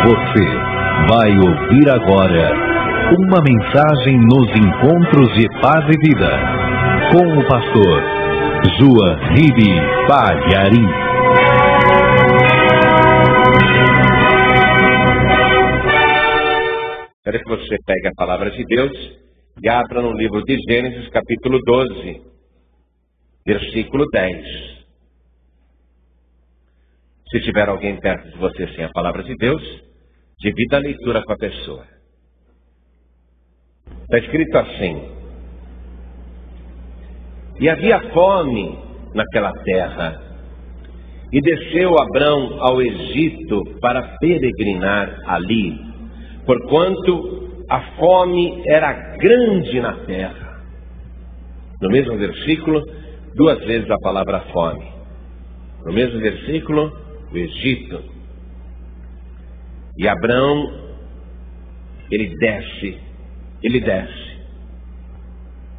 Você vai ouvir agora uma mensagem nos encontros de paz e vida com o pastor Joahribe Palharim. Quero que você pegue a palavra de Deus e abra no livro de Gênesis, capítulo 12, versículo 10. Se tiver alguém perto de você sem a palavra de Deus, divida a leitura com a pessoa. Está escrito assim: E havia fome naquela terra, e desceu Abrão ao Egito para peregrinar ali, porquanto a fome era grande na terra. No mesmo versículo, duas vezes a palavra fome. No mesmo versículo, o Egito. E Abrão, ele desce.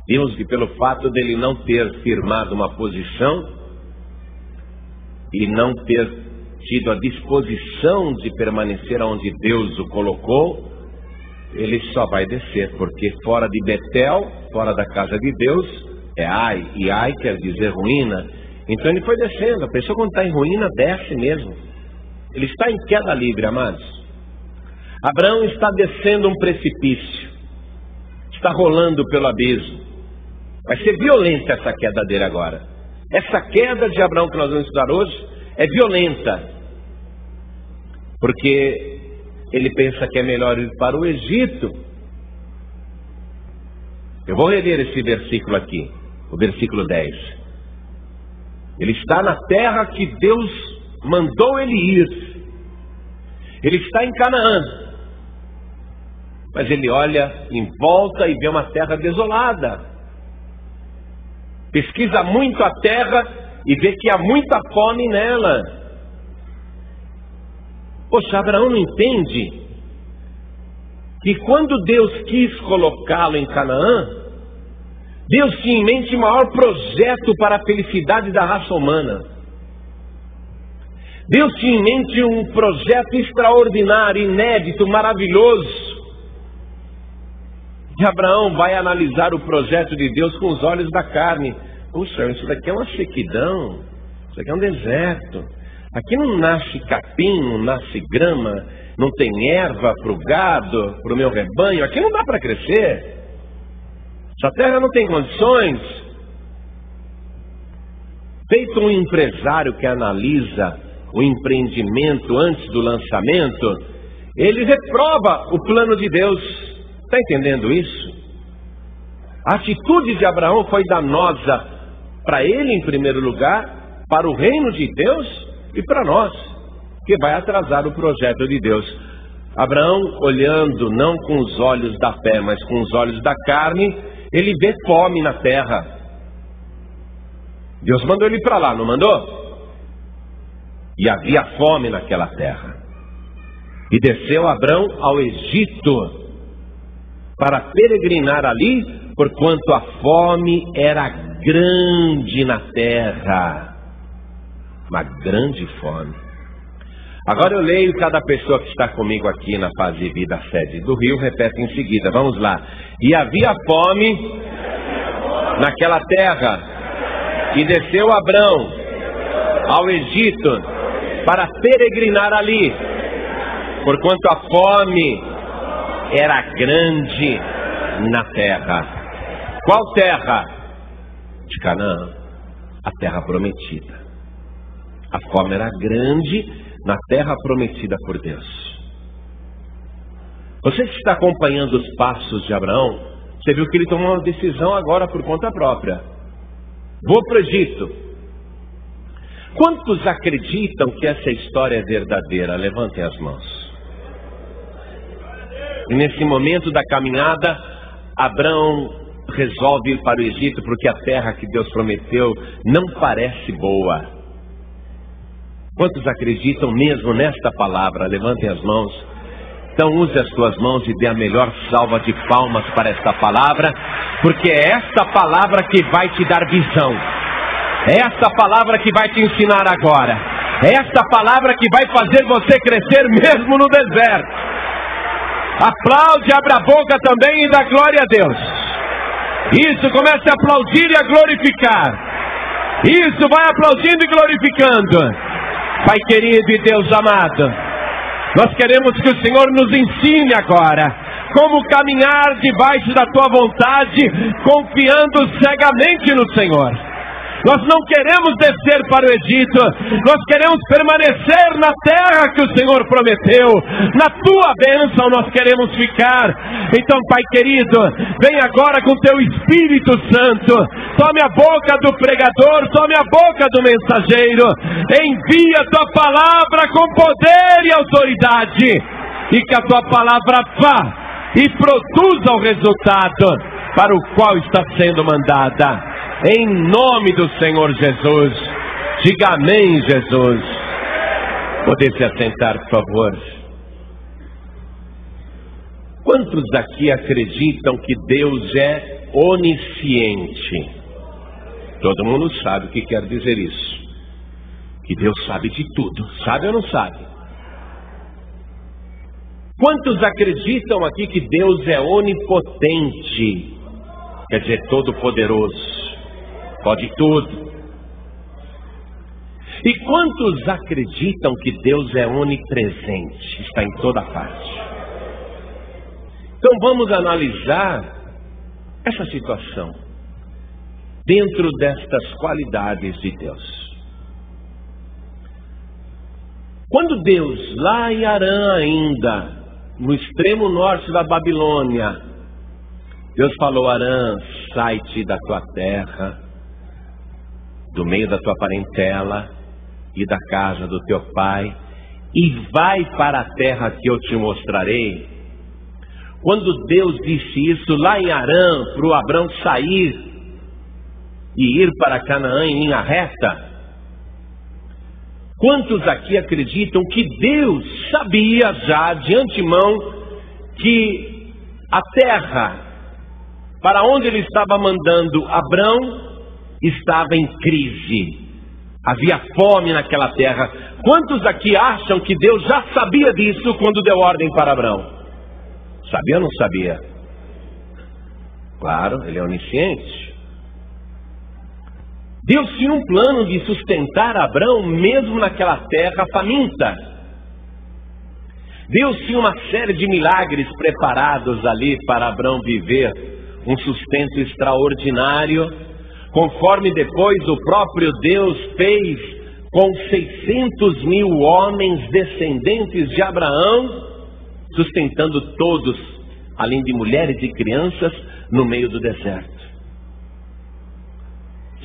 Vimos que pelo fato dele não ter firmado uma posição e não ter tido a disposição de permanecer onde Deus o colocou, ele só vai descer, porque fora de Betel, fora da casa de Deus, é Ai, e Ai quer dizer ruína. Então ele foi descendo. A pessoa quando está em ruína, desce mesmo. Ele está em queda livre, amados. Abraão está descendo um precipício, está rolando pelo abismo. Vai ser violenta essa queda dele agora. Essa queda de Abraão que nós vamos estudar hoje é violenta, porque ele pensa que é melhor ir para o Egito. Eu vou reler esse versículo aqui, o versículo 10. Ele está na terra que Deus mandou ele ir. Ele está em Canaã. Mas ele olha em volta e vê uma terra desolada. Pesquisa muito a terra e vê que há muita fome nela. Poxa, Abraão não entende que quando Deus quis colocá-lo em Canaã, Deus tinha em mente o maior projeto para a felicidade da raça humana. Deus tinha em mente um projeto extraordinário, inédito, maravilhoso. E Abraão vai analisar o projeto de Deus com os olhos da carne. Puxa, isso daqui é uma sequidão, isso daqui é um deserto. Aqui não nasce capim, não nasce grama, não tem erva para o gado, para o meu rebanho. Aqui não dá para crescer. Essa terra não tem condições. Feito um empresário que analisa o empreendimento antes do lançamento, ele reprova o plano de Deus. Está entendendo isso? A atitude de Abraão foi danosa para ele em primeiro lugar, para o reino de Deus e para nós, que vai atrasar o projeto de Deus. Abraão, olhando não com os olhos da fé, mas com os olhos da carne, ele vê fome na terra. Deus mandou ele para lá, não mandou? E havia fome naquela terra. E desceu Abrão ao Egito para peregrinar ali, porquanto a fome era grande na terra. Uma grande fome. Agora eu leio, cada pessoa que está comigo aqui na Paz e Vida sede do Rio, repete em seguida, vamos lá. E havia fome naquela terra, e desceu Abrão ao Egito para peregrinar ali, porquanto a fome era grande na terra. Qual terra? De Canaã, a terra prometida. A fome era grande na terra prometida por Deus. Você que está acompanhando os passos de Abraão, você viu que ele tomou uma decisão agora por conta própria. Vou para o Egito. Quantos acreditam que essa história é verdadeira? Levantem as mãos. E nesse momento da caminhada, Abraão resolve ir para o Egito, porque a terra que Deus prometeu não parece boa. Quantos acreditam mesmo nesta palavra? Levantem as mãos. Então use as tuas mãos e dê a melhor salva de palmas para esta palavra, porque é esta palavra que vai te dar visão. É esta palavra que vai te ensinar agora. É esta palavra que vai fazer você crescer mesmo no deserto. Aplaude, abre a boca também e dá glória a Deus. Isso, comece a aplaudir e a glorificar. Isso, vai aplaudindo e glorificando. Pai querido e Deus amado, nós queremos que o Senhor nos ensine agora como caminhar debaixo da Tua vontade, confiando cegamente no Senhor. Nós não queremos descer para o Egito, nós queremos permanecer na terra que o Senhor prometeu. Na Tua bênção nós queremos ficar. Então, Pai querido, vem agora com Teu Espírito Santo. Tome a boca do pregador, tome a boca do mensageiro. Envia a Tua palavra com poder e autoridade, e que a Tua palavra vá e produza o resultado para o qual está sendo mandada. Em nome do Senhor Jesus. Diga amém, Jesus. Poder se assentar, por favor. Quantos aqui acreditam que Deus é onisciente? Todo mundo sabe o que quer dizer isso. Que Deus sabe de tudo. Sabe ou não sabe? Quantos acreditam aqui que Deus é onipotente? Quer dizer, todo-poderoso. Pode tudo. E quantos acreditam que Deus é onipresente? Está em toda parte. Então vamos analisar essa situação dentro destas qualidades de Deus. Quando Deus, lá em Harã ainda, no extremo norte da Babilônia, Deus falou: Harã, sai-te da tua terra, do meio da tua parentela e da casa do teu pai, e vai para a terra que eu te mostrarei. Quando Deus disse isso lá em Harã, para o Abrão sair e ir para Canaã em linha reta, quantos aqui acreditam que Deus sabia já de antemão que a terra para onde ele estava mandando Abrão estava em crise? Havia fome naquela terra. Quantos aqui acham que Deus já sabia disso quando deu ordem para Abrão? Sabia ou não sabia? Claro, ele é onisciente. Deus tinha um plano de sustentar Abrão mesmo naquela terra faminta. Deus tinha uma série de milagres preparados ali para Abrão viver um sustento extraordinário, conforme depois o próprio Deus fez com 600.000 homens descendentes de Abraão, sustentando todos, além de mulheres e crianças, no meio do deserto.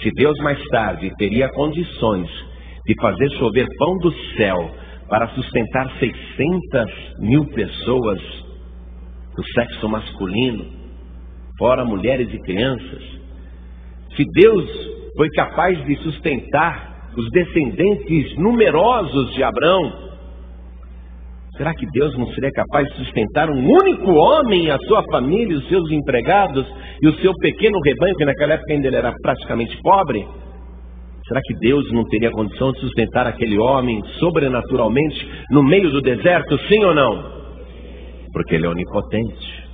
Se Deus mais tarde teria condições de fazer chover pão do céu para sustentar 600.000 pessoas do sexo masculino, fora mulheres e crianças, se Deus foi capaz de sustentar os descendentes numerosos de Abrão, será que Deus não seria capaz de sustentar um único homem, a sua família, os seus empregados e o seu pequeno rebanho, que naquela época ainda ele era praticamente pobre? Será que Deus não teria condição de sustentar aquele homem sobrenaturalmente no meio do deserto, sim ou não? Porque ele é onipotente,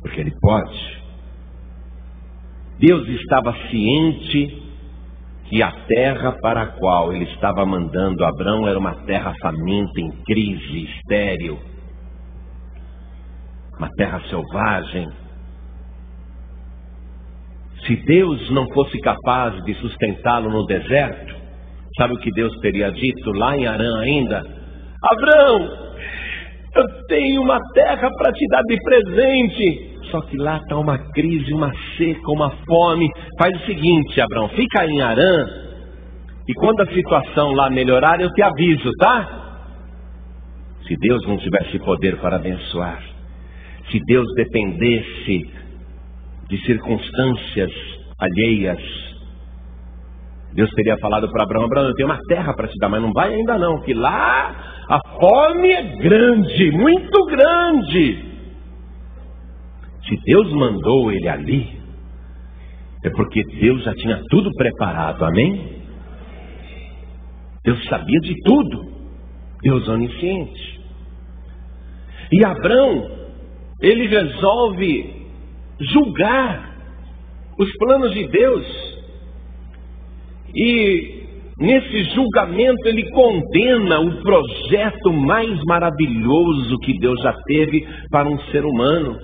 porque ele pode. Deus estava ciente que a terra para a qual ele estava mandando Abrão era uma terra faminta, em crise, estéril, uma terra selvagem. Se Deus não fosse capaz de sustentá-lo no deserto, sabe o que Deus teria dito lá em Harã ainda? Abrão, eu tenho uma terra para te dar de presente. Só que lá está uma crise, uma seca, uma fome. Faz o seguinte, Abrão, fica aí em Harã, e quando a situação lá melhorar, eu te aviso, tá? Se Deus não tivesse poder para abençoar, se Deus dependesse de circunstâncias alheias, Deus teria falado para Abrão: Abrão, eu tenho uma terra para te dar, mas não vai ainda não, que lá a fome é grande, muito grande. Se Deus mandou ele ali, é porque Deus já tinha tudo preparado, amém? Deus sabia de tudo. Deus onisciente. E Abrão, ele resolve julgar os planos de Deus. E nesse julgamento ele condena o projeto mais maravilhoso que Deus já teve para um ser humano.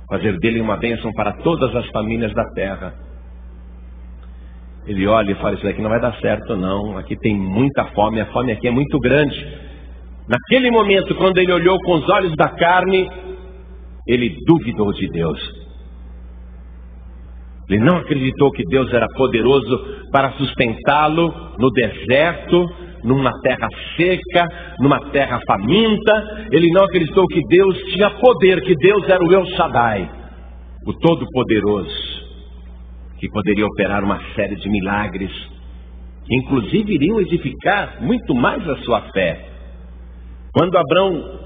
Fazer dele uma bênção para todas as famílias da terra. Ele olha e fala, isso daqui não vai dar certo não, aqui tem muita fome, a fome aqui é muito grande. Naquele momento, quando ele olhou com os olhos da carne, ele duvidou de Deus. Ele não acreditou que Deus era poderoso para sustentá-lo no deserto, numa terra seca, numa terra faminta. Ele não acreditou que Deus tinha poder, que Deus era o El Shaddai, o Todo-Poderoso, que poderia operar uma série de milagres, que inclusive iriam edificar muito mais a sua fé. Quando Abrão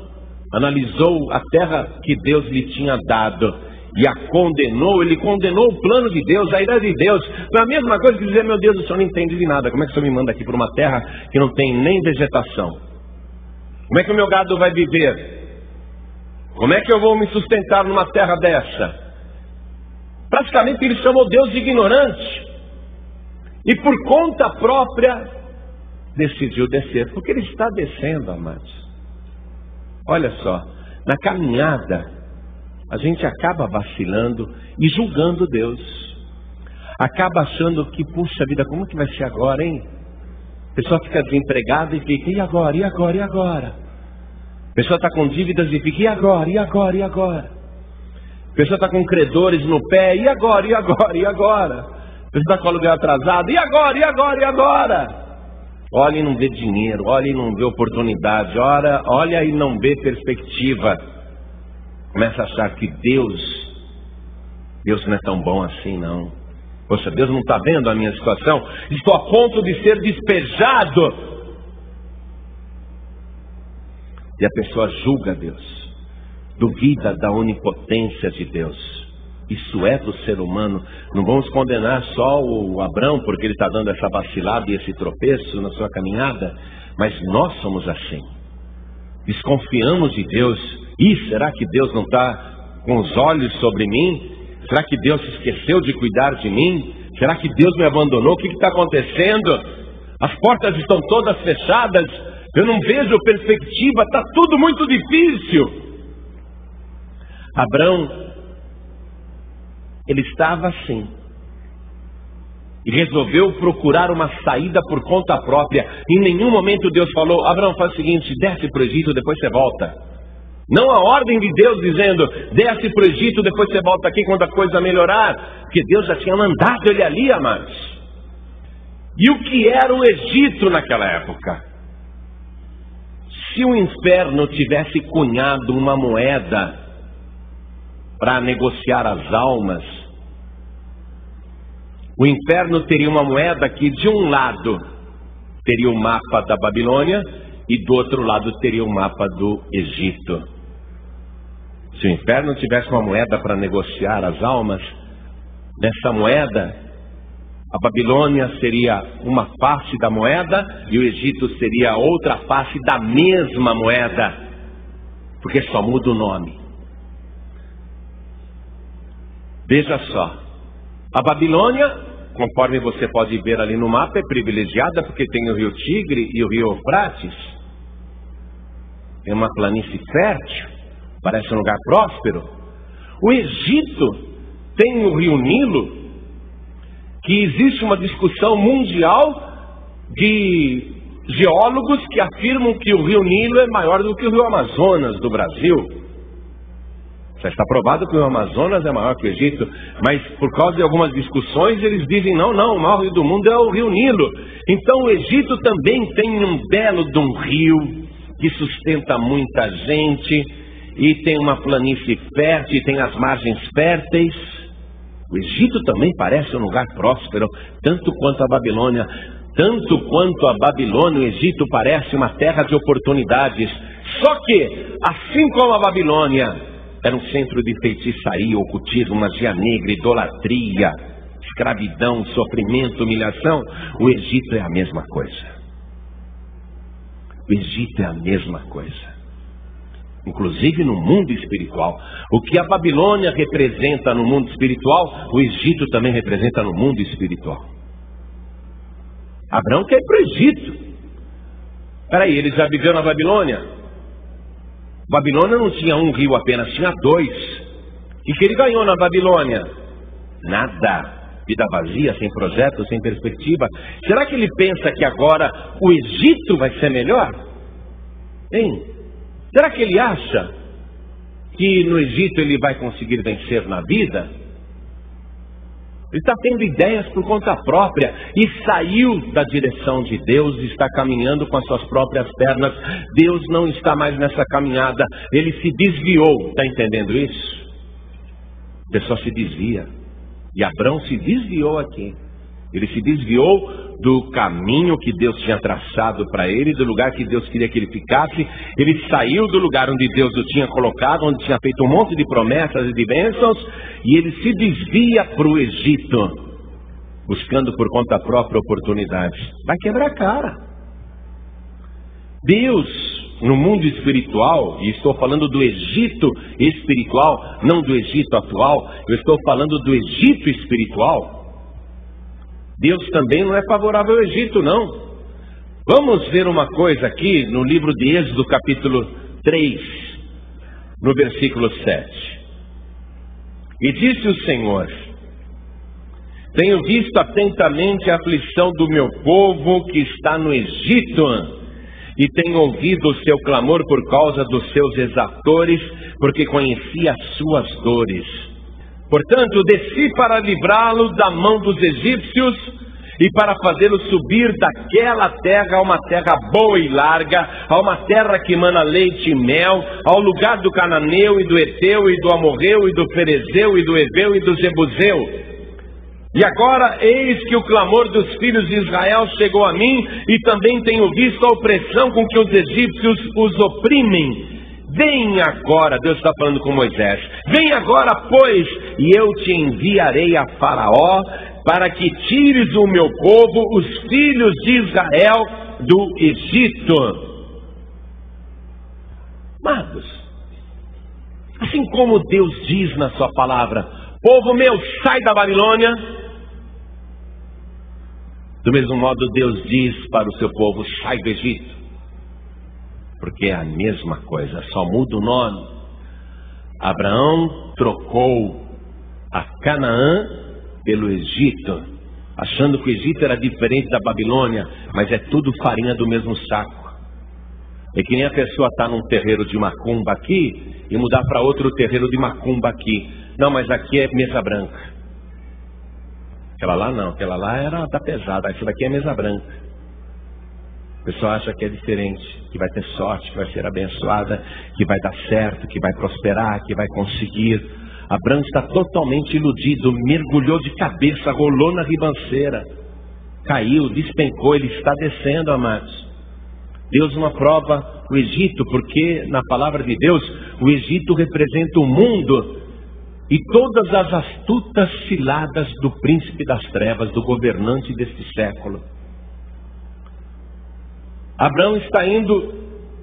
analisou a terra que Deus lhe tinha dado e a condenou, ele condenou o plano de Deus, a ideia de Deus. Foi a mesma coisa que dizer, meu Deus, o senhor não entende de nada, como é que o senhor me manda aqui para uma terra que não tem nem vegetação? Como é que o meu gado vai viver? Como é que eu vou me sustentar numa terra dessa? Praticamente ele chamou Deus de ignorante. E por conta própria decidiu descer. Porque ele está descendo, amados. Olha só, na caminhada a gente acaba vacilando e julgando Deus. Acaba achando que, puxa vida, como que vai ser agora, hein? A pessoa fica desempregada e fica, e agora, e agora, e agora? A pessoa está com dívidas e fica, e agora, e agora, e agora? A pessoa está com credores no pé, e agora, e agora, e agora? A pessoa está com aluguel atrasado, e agora, e agora, e agora? Olha e não vê dinheiro, olha e não vê oportunidade, olha e não vê perspectiva. Começa a achar que Deus não é tão bom assim, não. Poxa, Deus não está vendo a minha situação? Estou a ponto de ser despejado. E a pessoa julga Deus, duvida da onipotência de Deus. Isso é do ser humano. Não vamos condenar só o Abrão porque ele está dando essa vacilada e esse tropeço na sua caminhada, mas nós somos assim. Desconfiamos de Deus. Será que Deus não está com os olhos sobre mim? Será que Deus se esqueceu de cuidar de mim? Será que Deus me abandonou? O que está acontecendo? As portas estão todas fechadas, eu não vejo perspectiva, está tudo muito difícil. Abrão, ele estava assim, e resolveu procurar uma saída por conta própria. Em nenhum momento Deus falou, Abrão, faz o seguinte, desce para o Egito, depois você volta. Não a ordem de Deus dizendo, desce para o Egito, depois você volta aqui quando a coisa melhorar. Porque Deus já tinha mandado ele ali, amados. E o que era o Egito naquela época? Se o inferno tivesse cunhado uma moeda para negociar as almas, o inferno teria uma moeda que de um lado teria o mapa da Babilônia e do outro lado teria o mapa do Egito. Se o inferno tivesse uma moeda para negociar as almas, nessa moeda a Babilônia seria uma face da moeda e o Egito seria outra face da mesma moeda, porque só muda o nome. Veja só, a Babilônia, conforme você pode ver ali no mapa, é privilegiada porque tem o rio Tigre e o rio Eufrates. Tem uma planície fértil, parece um lugar próspero. O Egito tem o rio Nilo, que existe uma discussão mundial de geólogos que afirmam que o rio Nilo é maior do que o rio Amazonas do Brasil. Já está provado que o Amazonas é maior que o Egito, mas por causa de algumas discussões eles dizem, não, o maior rio do mundo é o rio Nilo. Então o Egito também tem um belo de um rio que sustenta muita gente, e tem uma planície fértil, tem as margens férteis. O Egito também parece um lugar próspero, tanto quanto a Babilônia. Tanto quanto a Babilônia, o Egito parece uma terra de oportunidades. Só que, assim como a Babilônia era um centro de feitiçaria, ocultismo, magia negra, idolatria, escravidão, sofrimento, humilhação, o Egito é a mesma coisa. O Egito é a mesma coisa. Inclusive no mundo espiritual. O que a Babilônia representa no mundo espiritual, o Egito também representa no mundo espiritual. Abraão quer ir para o Egito. Peraí, ele já viveu na Babilônia? Babilônia não tinha um rio apenas, tinha 2. E que ele ganhou na Babilônia? Nada. Vida vazia, sem projeto, sem perspectiva. Será que ele pensa que agora o Egito vai ser melhor? Hein? Será que ele acha que no Egito ele vai conseguir vencer na vida? Ele está tendo ideias por conta própria e saiu da direção de Deus e está caminhando com as suas próprias pernas. Deus não está mais nessa caminhada. Ele se desviou. Está entendendo isso? A pessoa se desvia. E Abrão se desviou aqui. Ele se desviou do caminho que Deus tinha traçado para ele, do lugar que Deus queria que ele ficasse. Ele saiu do lugar onde Deus o tinha colocado, onde tinha feito um monte de promessas e de bênçãos, e ele se desvia para o Egito, buscando por conta própria oportunidades. Vai quebrar a cara. Deus, no mundo espiritual, e estou falando do Egito espiritual, não do Egito atual, eu estou falando do Egito espiritual. Deus também não é favorável ao Egito, não. Vamos ver uma coisa aqui no livro de Êxodo, capítulo 3, no versículo 7. E disse o Senhor: tenho visto atentamente a aflição do meu povo que está no Egito, e tenho ouvido o seu clamor por causa dos seus exatores, porque conheci as suas dores. Portanto, desci para livrá-lo da mão dos egípcios e para fazê-lo subir daquela terra a uma terra boa e larga, a uma terra que mana leite e mel, ao lugar do cananeu e do heteu e do amorreu e do ferezeu e do heveu e do jebuseu. E agora eis que o clamor dos filhos de Israel chegou a mim, e também tenho visto a opressão com que os egípcios os oprimem. Vem agora, Deus está falando com Moisés, vem agora, pois, e eu te enviarei a Faraó, para que tires o meu povo, os filhos de Israel, do Egito. Amados, assim como Deus diz na sua palavra: povo meu, sai da Babilônia, do mesmo modo Deus diz para o seu povo: sai do Egito. Porque é a mesma coisa, só muda o nome. Abraão trocou a Canaã pelo Egito, achando que o Egito era diferente da Babilônia, mas é tudo farinha do mesmo saco. É que nem a pessoa está num terreiro de macumba aqui e mudar para outro terreiro de macumba aqui. Não, mas aqui é mesa branca. Aquela lá não, aquela lá era da pesada, essa daqui é mesa branca. A pessoa acha que é diferente, que vai ter sorte, que vai ser abençoada, que vai dar certo, que vai prosperar, que vai conseguir. Abraão está totalmente iludido, mergulhou de cabeça, rolou na ribanceira, caiu, despencou, ele está descendo, amados. Deus não aprova o Egito, porque na palavra de Deus, o Egito representa o mundo e todas as astutas ciladas do príncipe das trevas, do governante deste século. Abraão está indo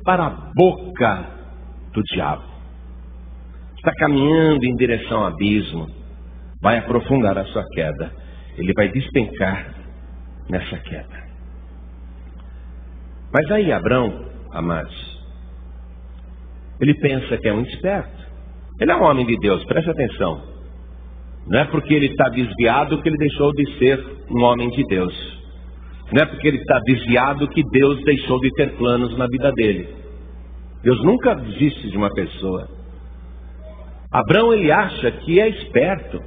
para a boca do diabo. Está caminhando em direção ao abismo. Vai aprofundar a sua queda. Ele vai despencar nessa queda. Mas aí Abraão, amados, ele pensa que é muito esperto. Ele é um homem de Deus, preste atenção. Não é porque ele está desviado que ele deixou de ser um homem de Deus. Não é porque ele está desviado que Deus deixou de ter planos na vida dele. Deus nunca desiste de uma pessoa. Abraão, ele acha que é esperto.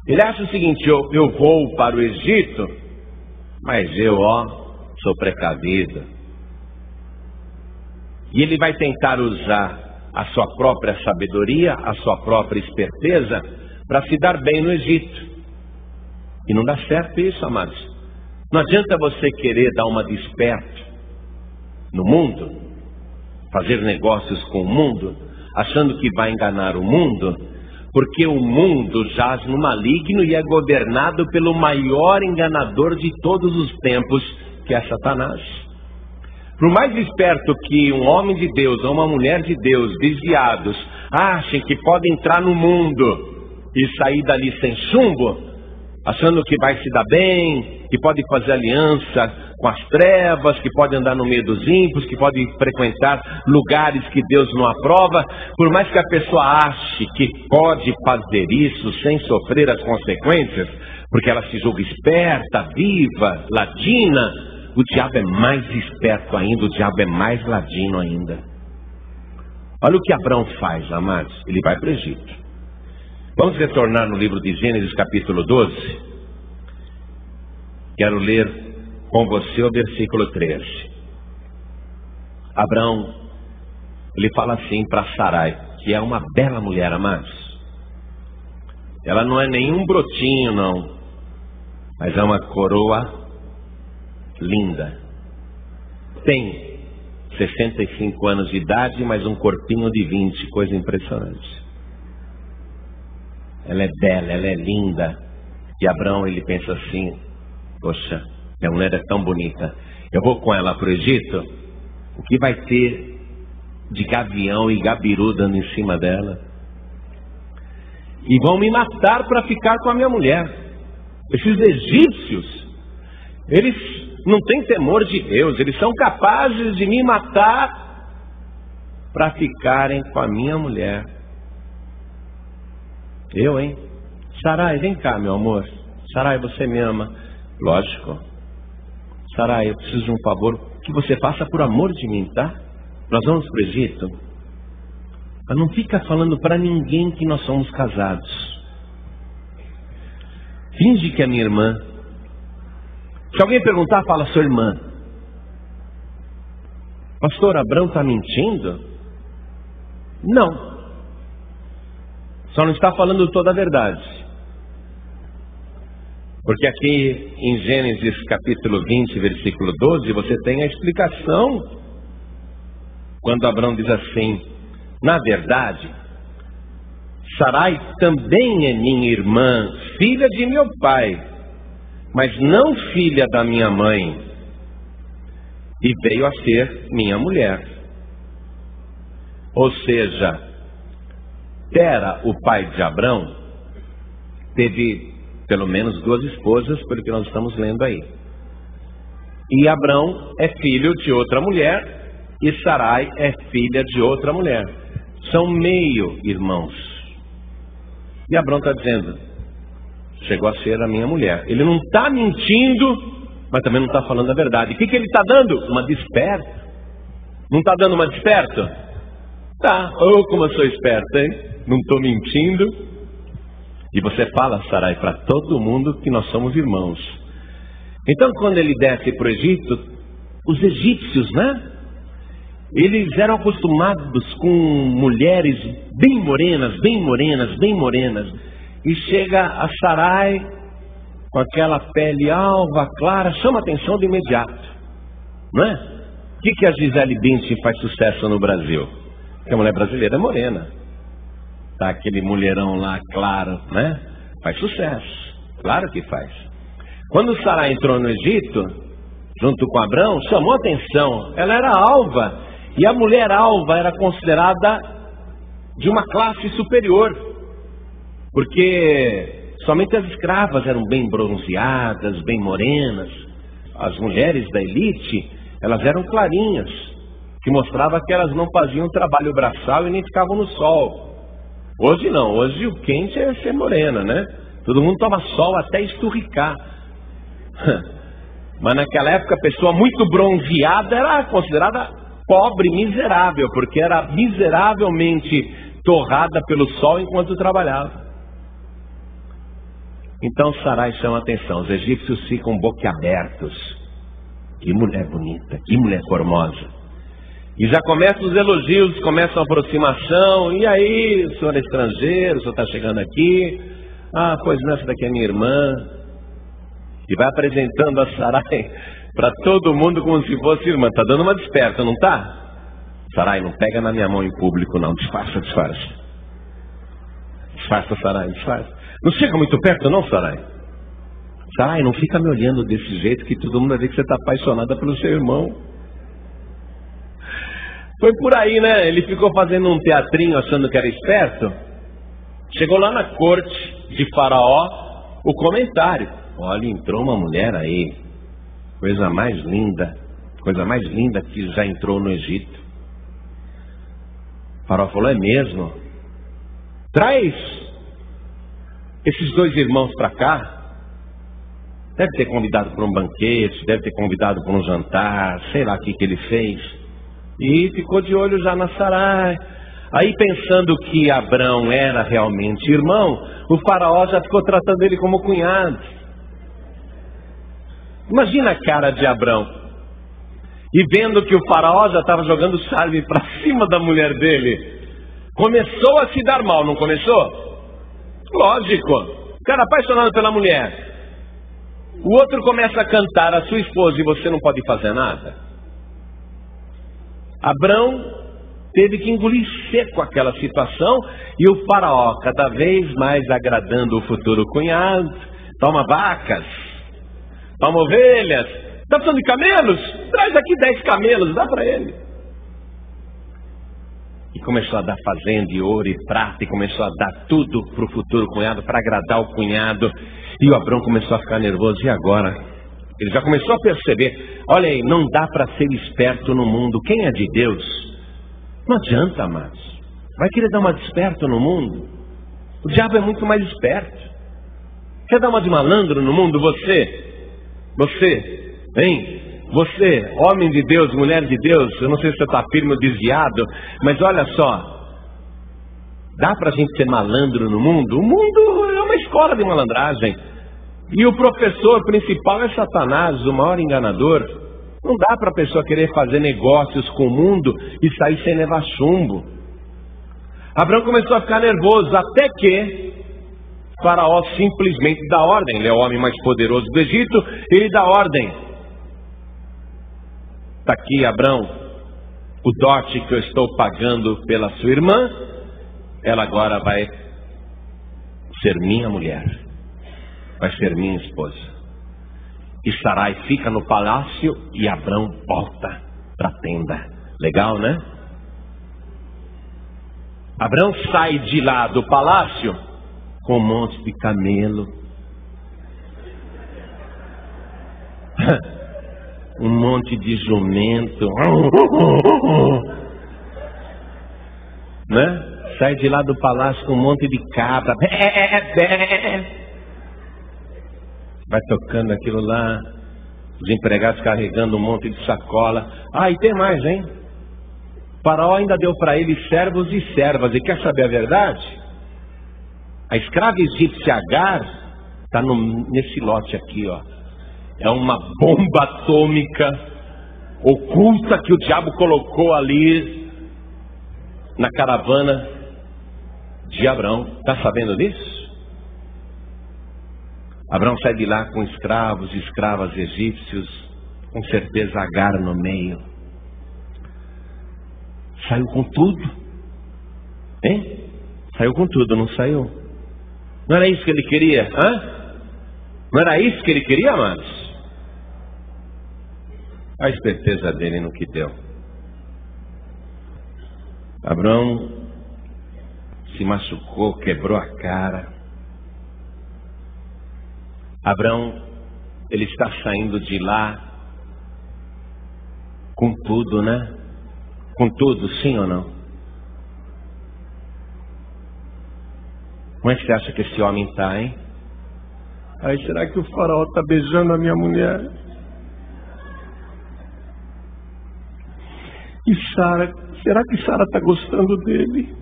Ele acha o seguinte: eu vou para o Egito, mas eu, sou precavido. E ele vai tentar usar a sua própria sabedoria, a sua própria esperteza, para se dar bem no Egito. E não dá certo isso, amados. Não adianta você querer dar uma de esperto no mundo, fazer negócios com o mundo, achando que vai enganar o mundo, porque o mundo jaz no maligno e é governado pelo maior enganador de todos os tempos, que é Satanás. Por mais esperto que um homem de Deus ou uma mulher de Deus, desviados, achem que podem entrar no mundo e sair dali sem chumbo, achando que vai se dar bem, que pode fazer aliança com as trevas, que pode andar no meio dos ímpios, que pode frequentar lugares que Deus não aprova, por mais que a pessoa ache que pode fazer isso sem sofrer as consequências, porque ela se julga esperta, viva, ladina, o diabo é mais esperto ainda, o diabo é mais ladino ainda. Olha o que Abrão faz, amados. Ele vai para o Egito. Vamos retornar no livro de Gênesis capítulo 12. Quero ler com você o versículo 13. Abrão, ele fala assim para Sarai, que é uma bela mulher, amados. Ela não é nenhum brotinho, não, mas é uma coroa linda. Tem 65 anos de idade, mas um corpinho de 20, coisa impressionante. Ela é bela, ela é linda. E Abrão, ele pensa assim: poxa, minha mulher é tão bonita, eu vou com ela para o Egito, o que vai ter de gavião e gabiru dando em cima dela? E vão me matar para ficar com a minha mulher. Esses egípcios, eles não têm temor de Deus, eles são capazes de me matar para ficarem com a minha mulher. Eu, hein? Sarai, vem cá, meu amor. Sarai, você me ama? Lógico. Sarai, eu preciso de um favor que você faça por amor de mim, tá? Nós vamos para o Egito. Mas não fica falando para ninguém que nós somos casados. Finge que é minha irmã. Se alguém perguntar, fala sua irmã. Pastor, Abrão está mentindo? Não. Só não está falando toda a verdade. Porque aqui em Gênesis capítulo 20, versículo 12, você tem a explicação. Quando Abrão diz assim: na verdade, Sarai também é minha irmã, filha de meu pai, mas não filha da minha mãe, e veio a ser minha mulher. Ou seja, Tera, o pai de Abrão, teve pelo menos 2 esposas, pelo que nós estamos lendo aí. E Abrão é filho de outra mulher, e Sarai é filha de outra mulher. São meio irmãos. E Abrão está dizendo: chegou a ser a minha mulher. Ele não está mentindo, mas também não está falando a verdade. O que ele está dando? Uma desperta. Não está dando uma desperta? Tá, como eu sou esperto, hein? Não estou mentindo. E você fala, Sarai, para todo mundo que nós somos irmãos. Então, quando ele desce para o Egito, os egípcios, né? Eles eram acostumados com mulheres bem morenas, bem morenas, bem morenas. E chega a Sarai com aquela pele alva, clara, chama atenção de imediato, não é? O que a Gisele Bündchen faz sucesso no Brasil? Porque a mulher brasileira é morena. Tá aquele mulherão lá, claro, né? Faz sucesso, claro que faz. Quando Sarai entrou no Egito, junto com Abrão, chamou atenção. Ela era alva, e a mulher alva era considerada de uma classe superior, porque somente as escravas eram bem bronzeadas, bem morenas. As mulheres da elite, elas eram clarinhas, que mostrava que elas não faziam trabalho braçal e nem ficavam no sol. Hoje não, hoje o quente é ser morena, né? Todo mundo toma sol até esturricar. Mas naquela época a pessoa muito bronzeada era considerada pobre, miserável, porque era miseravelmente torrada pelo sol enquanto trabalhava. Então Sarai chama atenção, os egípcios ficam boquiabertos. Que mulher bonita, que mulher formosa. E já começam os elogios, começa a aproximação. E aí, o senhor é estrangeiro, o senhor está chegando aqui. Ah, pois não, essa daqui é minha irmã. E vai apresentando a Sarai para todo mundo como se fosse irmã. Está dando uma desperta, não está? Sarai, não pega na minha mão em público não, disfarça, disfarça. Disfarça, Sarai, disfarça. Não chega muito perto não, Sarai. Sarai, não fica me olhando desse jeito que todo mundo vai ver que você está apaixonada pelo seu irmão. Foi por aí, né? Ele ficou fazendo um teatrinho achando que era esperto. Chegou lá na corte de Faraó, o comentário: olha, entrou uma mulher aí, coisa mais linda que já entrou no Egito. O Faraó falou: é mesmo? Traz esses 2 irmãos para cá. Deve ter convidado para um banquete, deve ter convidado para um jantar, sei lá o que ele fez. E ficou de olho já na Sarai. Aí, pensando que Abrão era realmente irmão, o Faraó já ficou tratando ele como cunhado. Imagina a cara de Abrão. E vendo que o Faraó já estava jogando charme para cima da mulher dele, começou a se dar mal, não começou? Lógico. O cara apaixonado pela mulher. O outro começa a cantar a sua esposa e você não pode fazer nada. Abrão teve que engolir seco aquela situação, e o Faraó, cada vez mais agradando o futuro cunhado: toma vacas, toma ovelhas, está precisando de camelos? Traz aqui 10 camelos, dá para ele. E começou a dar fazenda e ouro e prata, e começou a dar tudo para o futuro cunhado, para agradar o cunhado. E o Abrão começou a ficar nervoso. E agora? Ele já começou a perceber: olha aí, não dá para ser esperto no mundo. Quem é de Deus não adianta, amados. Vai querer dar uma de esperto no mundo? O diabo é muito mais esperto. Quer dar uma de malandro no mundo? Você, hein? Você, homem de Deus, mulher de Deus. Eu não sei se você está firme ou desviado, mas olha só, dá pra gente ser malandro no mundo? O mundo é uma escola de malandragem. E o professor principal é Satanás, o maior enganador. Não dá para a pessoa querer fazer negócios com o mundo e sair sem levar chumbo. Abrão começou a ficar nervoso, até que Faraó simplesmente dá ordem. Ele é o homem mais poderoso do Egito. Ele dá ordem: está aqui, Abrão, o dote que eu estou pagando pela sua irmã. Ela agora vai ser minha mulher, vai ser minha esposa. E Sarai fica no palácio e Abrão volta para a tenda. Legal, né? Abrão sai de lá do palácio com um monte de camelo, um monte de jumento, né? Sai de lá do palácio com um monte de cabra, vai tocando aquilo lá, os empregados carregando um monte de sacola. Ah, e tem mais, hein? Faraó ainda deu para ele servos e servas. E quer saber a verdade? A escrava egípcia Agar está nesse lote aqui, ó. É uma bomba atômica oculta que o diabo colocou ali na caravana de Abrão. Está sabendo disso? Abrão sai de lá com escravos e escravas egípcios, com certeza Agar no meio. Saiu com tudo, hein? Saiu com tudo, não saiu? Não era isso que ele queria, hã? Não era isso que ele queria, amados? A esperteza dele no que deu. Abrão se machucou, quebrou a cara. Abrão, ele está saindo de lá com tudo, né? Com tudo, sim ou não? Como é que você acha que esse homem está, hein? Aí, será que o faraó está beijando a minha mulher? E Sara, será que Sara está gostando dele?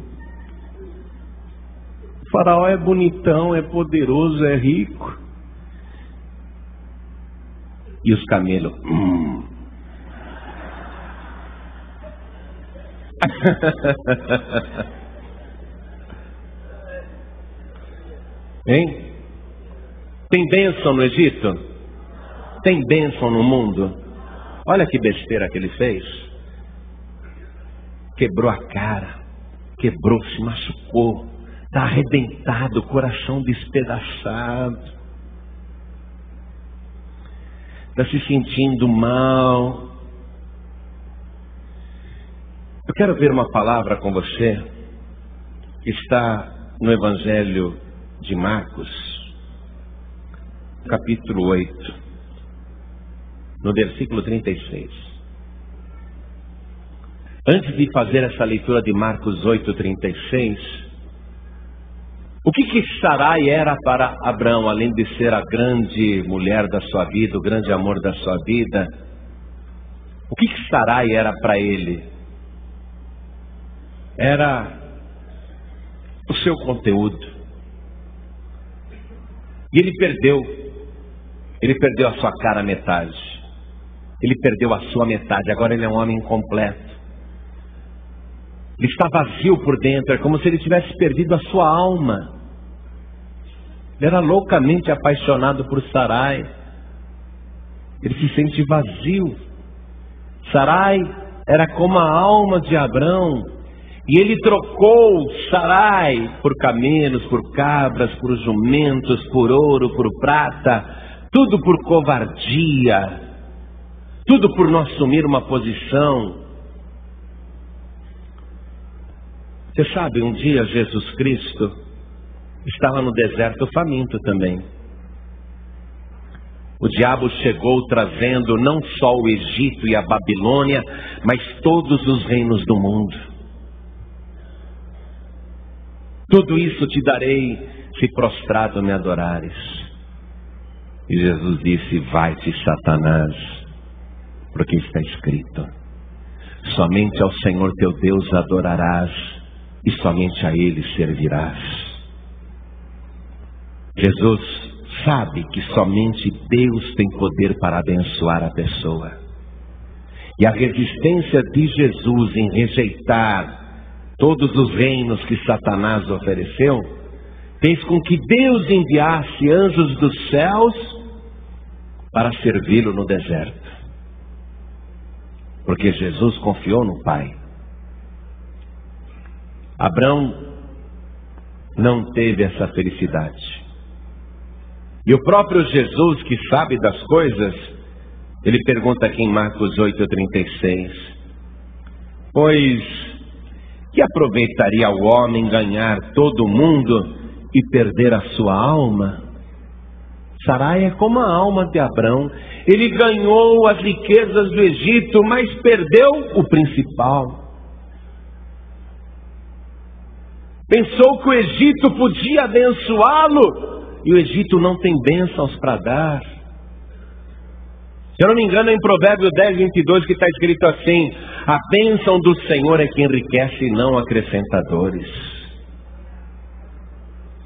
O faraó é bonitão, é poderoso, é rico. E os camelos? Hein? Tem bênção no Egito? Tem bênção no mundo? Olha que besteira que ele fez. Quebrou a cara, quebrou, se machucou, está arrebentado, coração despedaçado, está se sentindo mal. Eu quero ver uma palavra com você que está no Evangelho de Marcos, capítulo 8, no versículo 36. Antes de fazer essa leitura de Marcos 8, 36, o que Sarai era para Abrão, além de ser a grande mulher da sua vida, o grande amor da sua vida? O que Sarai era para ele? Era o seu conteúdo. E ele perdeu a sua cara metade. Ele perdeu a sua metade, agora ele é um homem incompleto. Ele está vazio por dentro, é como se ele tivesse perdido a sua alma. Ele era loucamente apaixonado por Sarai. Ele se sente vazio. Sarai era como a alma de Abrão. E ele trocou Sarai por camelos, por cabras, por jumentos, por ouro, por prata. Tudo por covardia. Tudo por não assumir uma posição. Você sabe, um dia Jesus Cristo estava no deserto faminto também. O diabo chegou trazendo não só o Egito e a Babilônia, mas todos os reinos do mundo. Tudo isso te darei se prostrado me adorares. E Jesus disse: vai-te, Satanás, porque está escrito: somente ao Senhor teu Deus adorarás, e somente a Ele servirás. Jesus sabe que somente Deus tem poder para abençoar a pessoa. E a resistência de Jesus em rejeitar todos os reinos que Satanás ofereceu, fez com que Deus enviasse anjos dos céus para servi-lo no deserto. Porque Jesus confiou no Pai. Abrão não teve essa felicidade. E o próprio Jesus, que sabe das coisas, ele pergunta aqui em Marcos 8:36: pois que aproveitaria o homem ganhar todo o mundo e perder a sua alma? Sarai é como a alma de Abrão. Ele ganhou as riquezas do Egito, mas perdeu o principal. Pensou que o Egito podia abençoá-lo, e o Egito não tem bênçãos para dar. Se eu não me engano, é em Provérbios 10:22 que está escrito assim: a bênção do Senhor é que enriquece e não acrescentadores.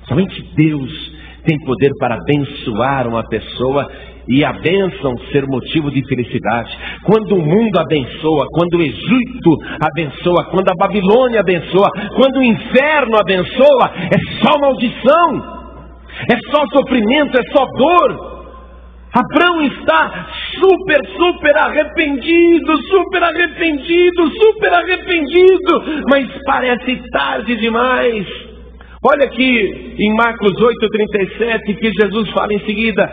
Somente Deus tem poder para abençoar uma pessoa e a bênção ser motivo de felicidade. Quando o mundo abençoa, quando o Egito abençoa, quando a Babilônia abençoa, quando o inferno abençoa, é só maldição, é só sofrimento, é só dor. Abrão está super arrependido, mas parece tarde demais. Olha aqui em Marcos 8:37 que Jesus fala em seguida: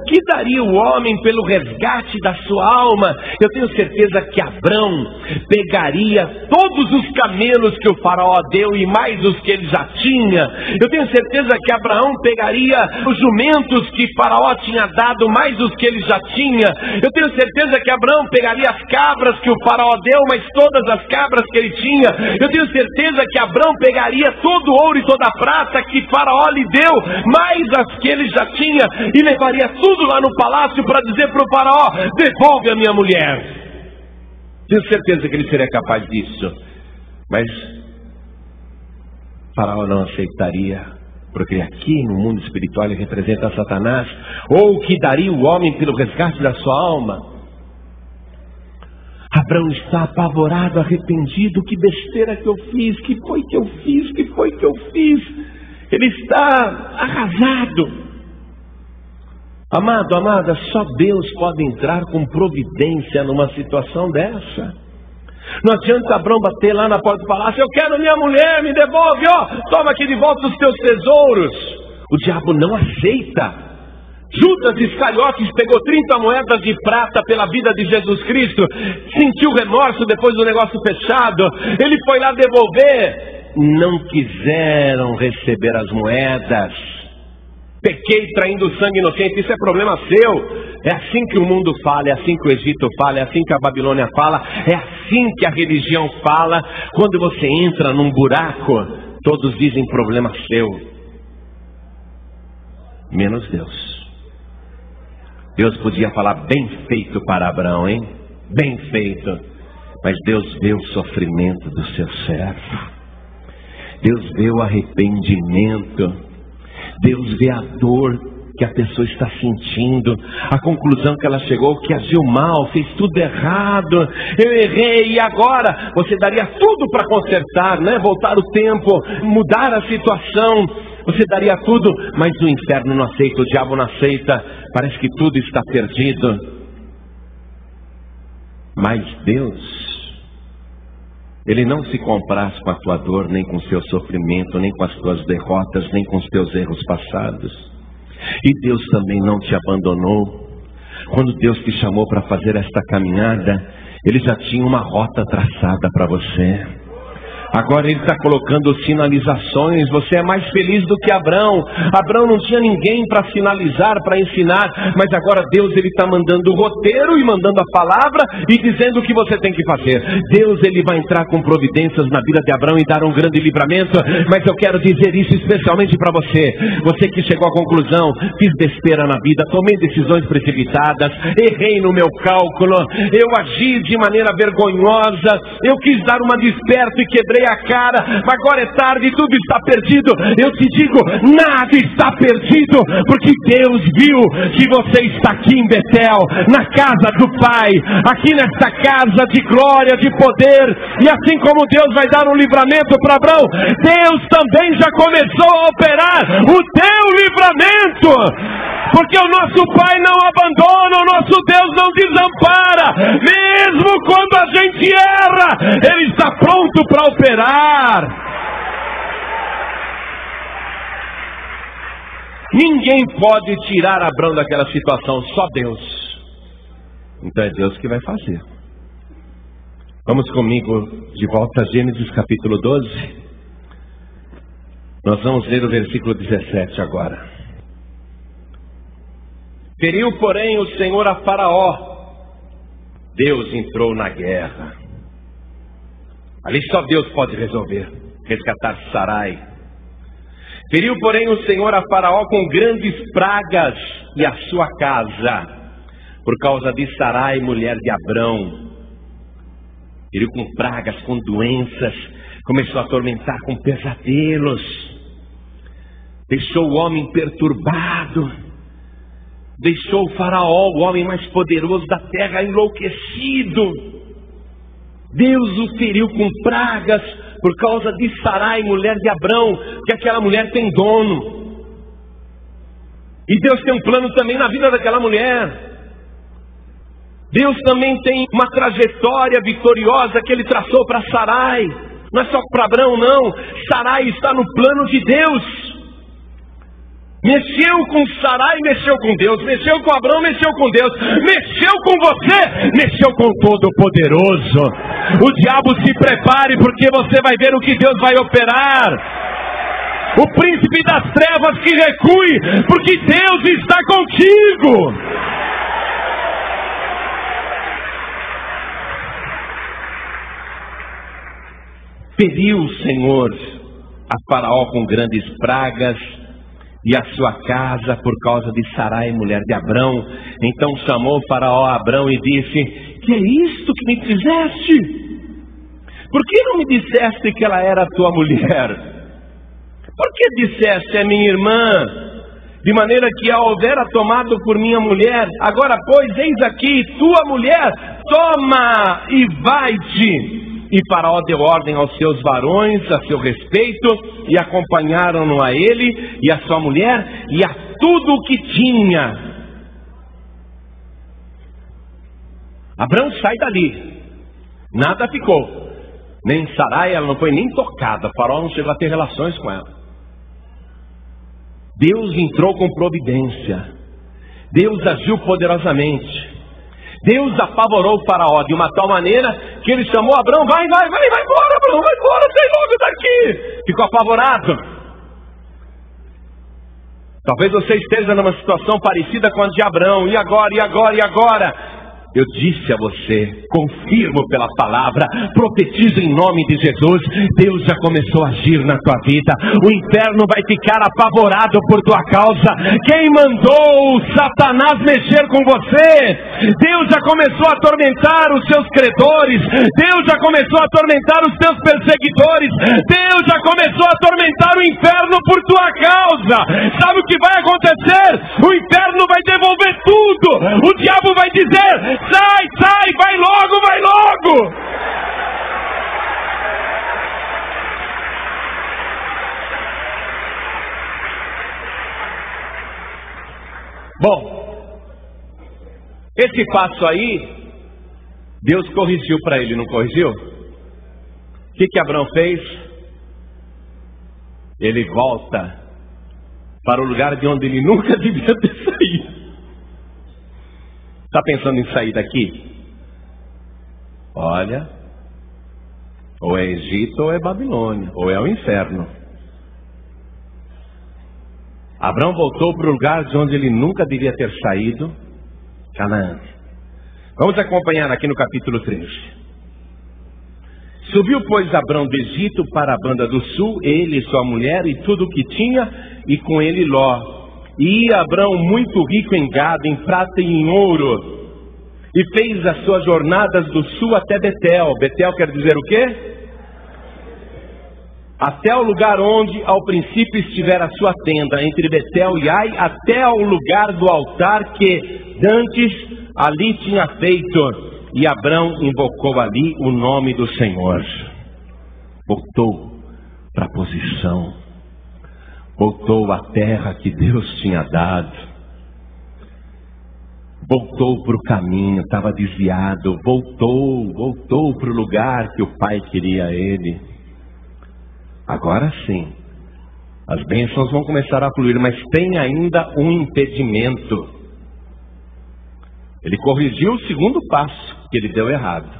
que daria o homem pelo resgate da sua alma? Eu tenho certeza que Abrão pegaria todos os camelos que o faraó deu e mais os que ele já tinha. Eu tenho certeza que Abraão pegaria os jumentos que faraó tinha dado, mais os que ele já tinha. Eu tenho certeza que Abraão pegaria as cabras que o faraó deu, mais todas as cabras que ele tinha. Eu tenho certeza que Abraão pegaria todo o ouro e toda a prata que faraó lhe deu, mais as que ele já tinha, e levaria tudo lá no palácio para dizer para o faraó: devolve a minha mulher. Tenho certeza que ele seria capaz disso, mas faraó não aceitaria, porque aqui no mundo espiritual ele representa Satanás. Ou o que daria o homem pelo resgate da sua alma? Abrão está apavorado, arrependido. Que besteira que eu fiz, que foi que eu fiz? Ele está arrasado. Amado, amada, só Deus pode entrar com providência numa situação dessa. Não adianta Abrão bater lá na porta do palácio: eu quero minha mulher, me devolve, toma aqui de volta os teus tesouros. O diabo não aceita. Judas Iscariotes pegou 30 moedas de prata pela vida de Jesus Cristo, sentiu remorso depois do negócio fechado, ele foi lá devolver, não quiseram receber as moedas. Pequei traindo sangue inocente, isso é problema seu. É assim que o mundo fala, é assim que o Egito fala, é assim que a Babilônia fala, é assim que a religião fala. Quando você entra num buraco, todos dizem problema seu, menos Deus. Deus podia falar bem feito para Abraão, hein? Bem feito. Mas Deus vê o sofrimento do seu servo. Deus vê o arrependimento. Deus vê a dor que a pessoa está sentindo, a conclusão que ela chegou, que agiu mal, fez tudo errado, eu errei, e agora? Você daria tudo para consertar, né? Voltar o tempo, mudar a situação, você daria tudo, mas o inferno não aceita, o diabo não aceita, parece que tudo está perdido. Mas Deus, Ele não se compraz com a tua dor, nem com o seu sofrimento, nem com as tuas derrotas, nem com os teus erros passados. E Deus também não te abandonou. Quando Deus te chamou para fazer esta caminhada, Ele já tinha uma rota traçada para você. Agora Ele está colocando sinalizações. Você é mais feliz do que Abraão. Abraão não tinha ninguém para sinalizar, para ensinar, mas agora Deus Ele está mandando o roteiro e mandando a palavra e dizendo o que você tem que fazer. Deus Ele vai entrar com providências na vida de Abraão e dar um grande livramento. Mas eu quero dizer isso especialmente para você. Você que chegou à conclusão: fiz besteira na vida, tomei decisões precipitadas, errei no meu cálculo, eu agi de maneira vergonhosa, eu quis dar uma desperta e quebrei a cara, agora é tarde, tudo está perdido. Eu te digo, nada está perdido, porque Deus viu que você está aqui em Betel, na casa do Pai, aqui nesta casa de glória, de poder. E assim como Deus vai dar um livramento para Abraão, Deus também já começou a operar o teu livramento, porque o nosso Pai não abandona, o nosso Deus não desampara. Mesmo quando a gente erra, Ele está pronto para operar. Ninguém pode tirar Abraão daquela situação, só Deus. Então é Deus que vai fazer. Vamos comigo de volta a Gênesis capítulo 12. Nós vamos ler o versículo 17 agora. Feriu, porém, o Senhor a Faraó. Deus entrou na guerra. Ali só Deus pode resolver, resgatar Sarai. Feriu, porém, o Senhor a Faraó com grandes pragas e a sua casa, por causa de Sarai, mulher de Abrão. Feriu com pragas, com doenças, começou a atormentar com pesadelos. Deixou o homem perturbado. Deixou o Faraó, o homem mais poderoso da terra, enlouquecido. Deus o feriu com pragas por causa de Sarai, mulher de Abrão, que aquela mulher tem dono. E Deus tem um plano também na vida daquela mulher. Deus também tem uma trajetória vitoriosa que Ele traçou para Sarai. Não é só para Abrão, não. Sarai está no plano de Deus. Mexeu com Sarai, mexeu com Deus. Mexeu com Abraão, mexeu com Deus. Mexeu com você, mexeu com Todo-Poderoso. O diabo se prepare, porque você vai ver o que Deus vai operar. O príncipe das trevas que recue, porque Deus está contigo. Feriu o Senhor a Faraó com grandes pragas e a sua casa por causa de Sarai, mulher de Abrão. Então chamou Faraó a Abrão e disse: que é isto que me fizeste? Por que não me disseste que ela era tua mulher? Por que disseste é minha irmã? De maneira que a houvera tomado por minha mulher. Agora pois, eis aqui tua mulher, toma e vai-te. E Faraó deu ordem aos seus varões a seu respeito, e acompanharam-no a ele e a sua mulher e a tudo o que tinha. Abrão sai dali, nada ficou, nem Sarai, ela não foi nem tocada, Faraó não chegou a ter relações com ela. Deus entrou com providência. Deus agiu poderosamente. Deus apavorou o faraó de uma tal maneira que ele chamou Abrão: vai embora, Abrão, vai embora, sai logo daqui. Ficou apavorado. Talvez você esteja numa situação parecida com a de Abrão. E agora? Eu disse a você, confirmo pela palavra, profetizo em nome de Jesus, Deus já começou a agir na tua vida. O inferno vai ficar apavorado por tua causa. Quem mandou Satanás mexer com você? Deus já começou a atormentar os seus credores. Deus já começou a atormentar os teus perseguidores. Deus já começou a atormentar o inferno por tua causa. Sabe o que vai acontecer? O inferno vai devolver tudo. O diabo vai dizer: sai, vai logo! Bom, esse passo aí, Deus corrigiu para ele, não corrigiu? O que Abrão fez? Ele volta para o lugar de onde ele nunca devia ter saído. Está pensando em sair daqui? Olha, ou é Egito ou é Babilônia, ou é o inferno. Abrão voltou para o lugar de onde ele nunca devia ter saído, Canaã. Vamos acompanhar aqui no capítulo 13. Subiu, pois, Abrão do Egito para a banda do sul, ele, sua mulher e tudo o que tinha, e com ele Ló. E ia Abrão muito rico em gado, em prata e em ouro, e fez as suas jornadas do sul até Betel. Betel quer dizer o quê? Até o lugar onde ao princípio estivera a sua tenda, entre Betel e Ai, até ao lugar do altar que dantes ali tinha feito. E Abrão invocou ali o nome do Senhor. Voltou para a posição. Voltou à terra que Deus tinha dado. Voltou para o caminho, estava desviado. Voltou para o lugar que o Pai queria ele. Agora sim, as bênçãos vão começar a fluir, mas tem ainda um impedimento. Ele corrigiu o segundo passo, que ele deu errado.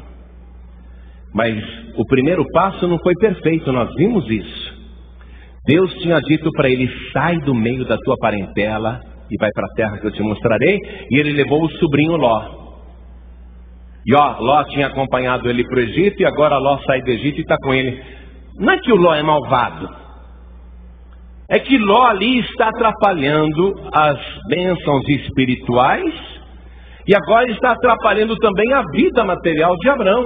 Mas o primeiro passo não foi perfeito, nós vimos isso. Deus tinha dito para ele: sai do meio da tua parentela e vai para a terra que eu te mostrarei. E ele levou o sobrinho Ló. E Ló tinha acompanhado ele para o Egito, e agora Ló sai do Egito e está com ele. Não é que o Ló é malvado, é que Ló ali está atrapalhando as bênçãos espirituais, e agora está atrapalhando também a vida material de Abrão.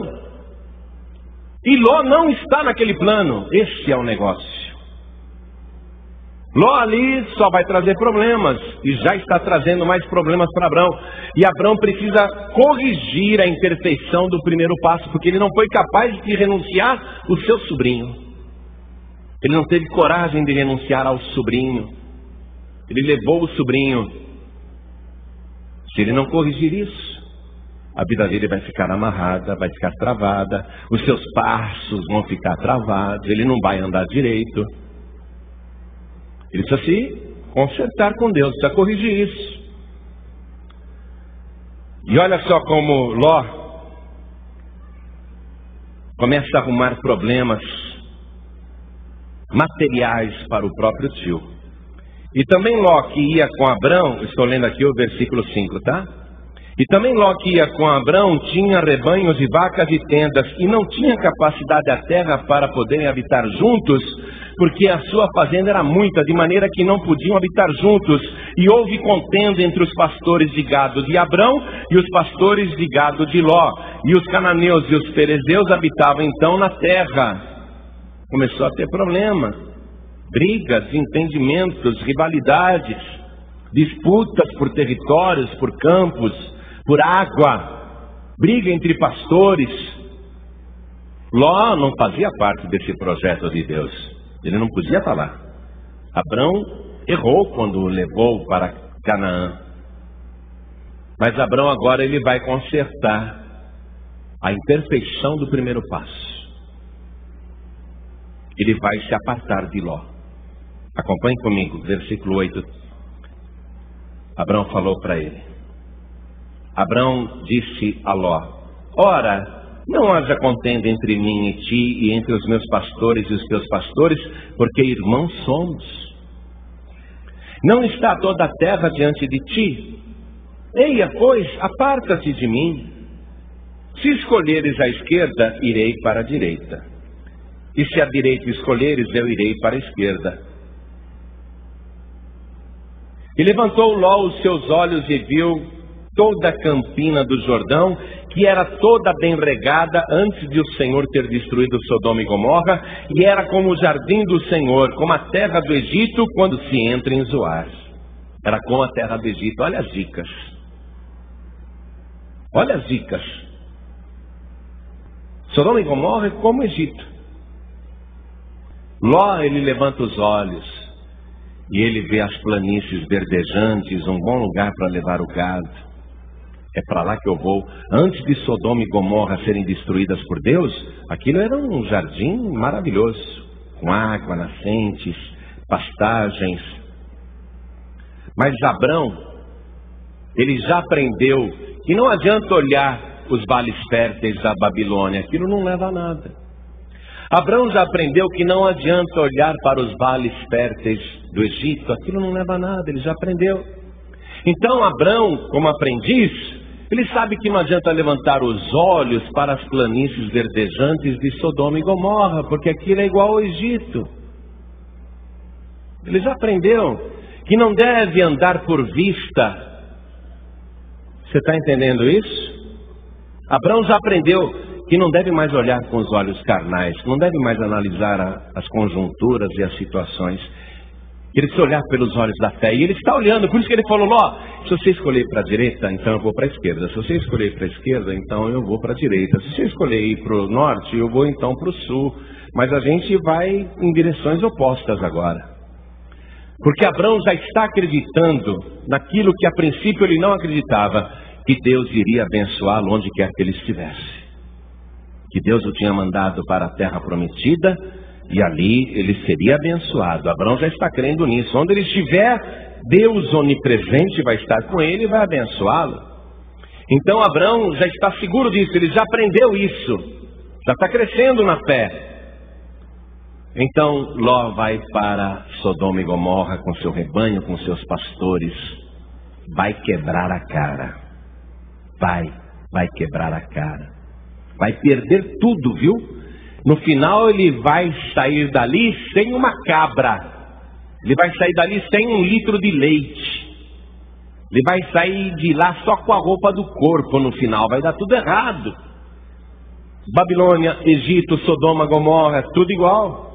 E Ló não está naquele plano. Esse é o negócio. Ló ali só vai trazer problemas, e já está trazendo mais problemas para Abrão. E Abrão precisa corrigir a imperfeição do primeiro passo, porque ele não foi capaz de renunciar ao seu sobrinho. Ele não teve coragem de renunciar ao sobrinho. Ele levou o sobrinho. Se ele não corrigir isso, a vida dele vai ficar amarrada, vai ficar travada, os seus passos vão ficar travados, ele não vai andar direito. Ele precisa se consertar com Deus, precisa corrigir isso. E olha só como Ló começa a arrumar problemas materiais para o próprio tio. E também Ló, que ia com Abrão, estou lendo aqui o versículo 5, tá? E também Ló, que ia com Abrão, tinha rebanhos e vacas e tendas, e não tinha capacidade a terra para poderem habitar juntos, porque a sua fazenda era muita, de maneira que não podiam habitar juntos. E houve contenda entre os pastores de gado de Abrão e os pastores de gado de Ló. E os cananeus e os ferezeus habitavam então na terra. Começou a ter problemas, brigas, entendimentos, rivalidades, disputas por territórios, por campos, por água, briga entre pastores. Ló não fazia parte desse projeto de Deus. Ele não podia estar lá. Abrão errou quando o levou para Canaã. Mas Abrão agora ele vai consertar a imperfeição do primeiro passo. Ele vai se apartar de Ló. Acompanhe comigo, versículo 8. Abrão falou para ele. Abrão disse a Ló: ora, não haja contenda entre mim e ti, e entre os meus pastores e os teus pastores, porque irmãos somos. Não está toda a terra diante de ti? Eia, pois, aparta-te de mim. Se escolheres a esquerda, irei para a direita. E se a direita escolheres, eu irei para a esquerda. E levantou Ló os seus olhos e viu toda a campina do Jordão, que era toda bem regada antes de o Senhor ter destruído Sodoma e Gomorra, e era como o jardim do Senhor, como a terra do Egito quando se entra em Zoar. Era como a terra do Egito. Olha as dicas. Olha as dicas. Sodoma e Gomorra é como o Egito. Ló, ele levanta os olhos e ele vê as planícies verdejantes, um bom lugar para levar o gado. É para lá que eu vou. Antes de Sodoma e Gomorra serem destruídas por Deus, aquilo era um jardim maravilhoso, com água, nascentes, pastagens. Mas Abrão, ele já aprendeu que não adianta olhar os vales férteis da Babilônia, aquilo não leva a nada. Abrão já aprendeu que não adianta olhar para os vales férteis do Egito, aquilo não leva a nada, ele já aprendeu. Então Abrão, como aprendiz, ele sabe que não adianta levantar os olhos para as planícies verdejantes de Sodoma e Gomorra, porque aquilo é igual ao Egito. Ele já aprendeu que não deve andar por vista. Você está entendendo isso? Abrão já aprendeu que não deve mais olhar com os olhos carnais, não deve mais analisar as conjunturas e as situações. Ele precisa olhar pelos olhos da fé, e ele está olhando. Por isso que ele falou: Ló, se você escolher para a direita, então eu vou para a esquerda. Se você escolher para a esquerda, então eu vou para a direita. Se você escolher ir para o norte, eu vou então para o sul. Mas a gente vai em direções opostas agora. Porque Abrão já está acreditando naquilo que a princípio ele não acreditava, que Deus iria abençoá-lo onde quer que ele estivesse. Que Deus o tinha mandado para a terra prometida, e ali ele seria abençoado. Abrão já está crendo nisso. Onde ele estiver, Deus onipresente vai estar com ele e vai abençoá-lo. Então Abrão já está seguro disso, ele já aprendeu isso, já está crescendo na fé. Então Ló vai para Sodoma e Gomorra com seu rebanho, com seus pastores. Vai quebrar a cara. Vai quebrar a cara. Vai perder tudo, viu? No final ele vai sair dali sem uma cabra. Ele vai sair dali sem 1 litro de leite. Ele vai sair de lá só com a roupa do corpo no final. Vai dar tudo errado. Babilônia, Egito, Sodoma, Gomorra, tudo igual.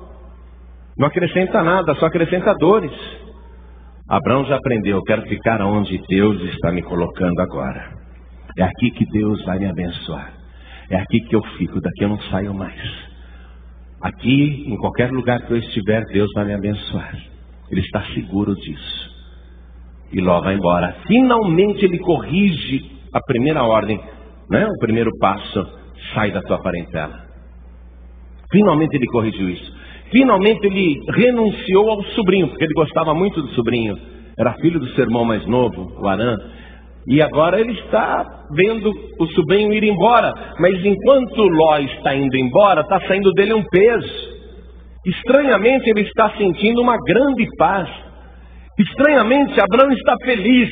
Não acrescenta nada, só acrescenta dores. Abrão já aprendeu: eu quero ficar onde Deus está me colocando agora. É aqui que Deus vai me abençoar. É aqui que eu fico, daqui eu não saio mais. Aqui, em qualquer lugar que eu estiver, Deus vai me abençoar. Ele está seguro disso. E Ló vai embora. Finalmente ele corrige a primeira ordem, né? O primeiro passo: sai da tua parentela. Finalmente ele corrigiu isso. Finalmente ele renunciou ao sobrinho, porque ele gostava muito do sobrinho. Era filho do seu irmão mais novo, o Arã. E agora ele está vendo o sobrinho ir embora. Mas enquanto Ló está indo embora, está saindo dele um peso. Estranhamente ele está sentindo uma grande paz. Estranhamente Abrão está feliz.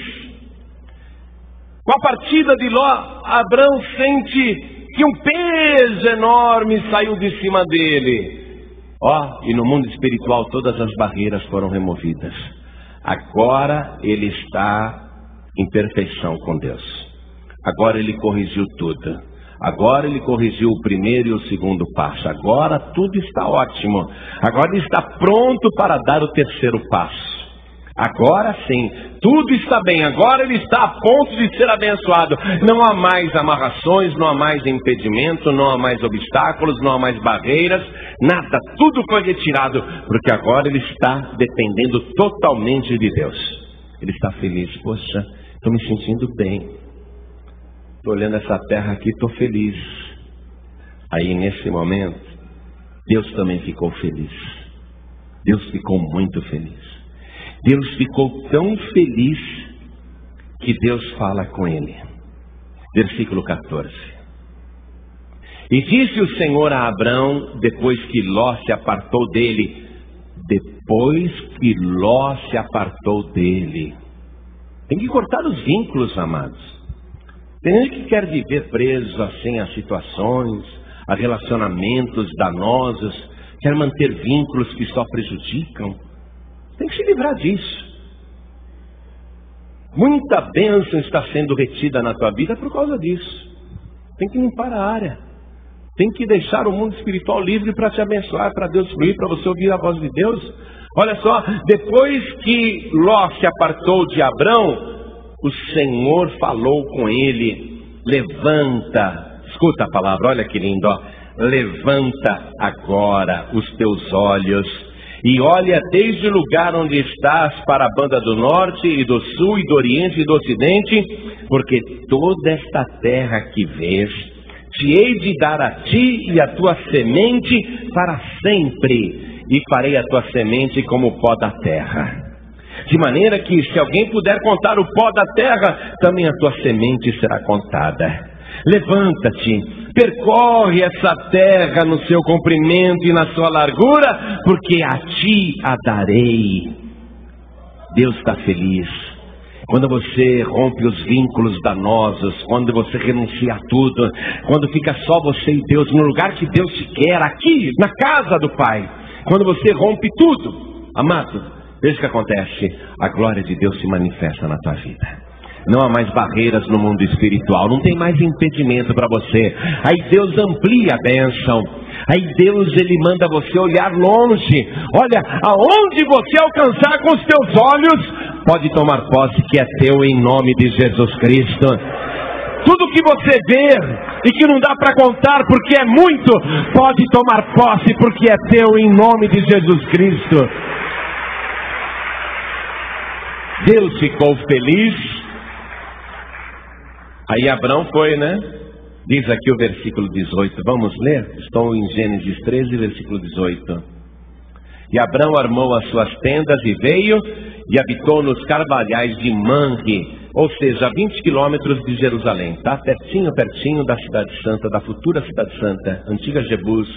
Com a partida de Ló, Abrão sente que um peso enorme saiu de cima dele. E no mundo espiritual todas as barreiras foram removidas. Agora ele está em perfeição com Deus. Agora ele corrigiu tudo. Agora ele corrigiu o primeiro e o segundo passo. Agora tudo está ótimo. Agora ele está pronto para dar o terceiro passo. Agora sim, tudo está bem. Agora ele está a ponto de ser abençoado. Não há mais amarrações, não há mais impedimento, não há mais obstáculos, não há mais barreiras, nada. Tudo foi retirado, porque agora ele está dependendo totalmente de Deus. Ele está feliz. Poxa, estou me sentindo bem. Estou olhando essa terra aqui, estou feliz. Aí nesse momento, Deus também ficou feliz. Deus ficou muito feliz. Deus ficou tão feliz que Deus fala com ele. Versículo 14. E disse o Senhor a Abrão, depois que Ló se apartou dele. Depois que Ló se apartou dele. Tem que cortar os vínculos, amados. Tem gente que quer viver preso assim a situações, a relacionamentos danosos, quer manter vínculos que só prejudicam. Tem que se livrar disso. Muita bênção está sendo retida na tua vida por causa disso. Tem que limpar a área. Tem que deixar o mundo espiritual livre para te abençoar, para Deus fluir, para você ouvir a voz de Deus. Olha só, depois que Ló se apartou de Abrão, o Senhor falou com ele. Levanta, escuta a palavra, olha que lindo, ó. Levanta agora os teus olhos e olha desde o lugar onde estás para a banda do norte e do sul e do oriente e do ocidente, porque toda esta terra que vês, te hei de dar a ti e a tua semente para sempre, e farei a tua semente como o pó da terra. De maneira que, se alguém puder contar o pó da terra, também a tua semente será contada. Levanta-te, percorre essa terra no seu comprimento e na sua largura, porque a ti a darei. Deus está feliz quando você rompe os vínculos danosos, quando você renuncia a tudo, quando fica só você e Deus, no lugar que Deus te quer, aqui, na casa do Pai. Quando você rompe tudo, amado, veja o que acontece, a glória de Deus se manifesta na tua vida. Não há mais barreiras no mundo espiritual, não tem mais impedimento para você. Aí Deus amplia a bênção. Aí Deus, Ele manda você olhar longe. Olha, aonde você alcançar com os teus olhos, pode tomar posse que é teu em nome de Jesus Cristo. Tudo que você vê e que não dá para contar porque é muito, pode tomar posse porque é teu em nome de Jesus Cristo. Deus ficou feliz. Aí Abrão foi, né? Diz aqui o versículo 18. Vamos ler? Estou em Gênesis 13, versículo 18. E Abrão armou as suas tendas e veio e habitou nos carvalhais de Manre, ou seja, a 20 quilômetros de Jerusalém. Tá pertinho da cidade santa, da futura cidade santa, antiga Jebus,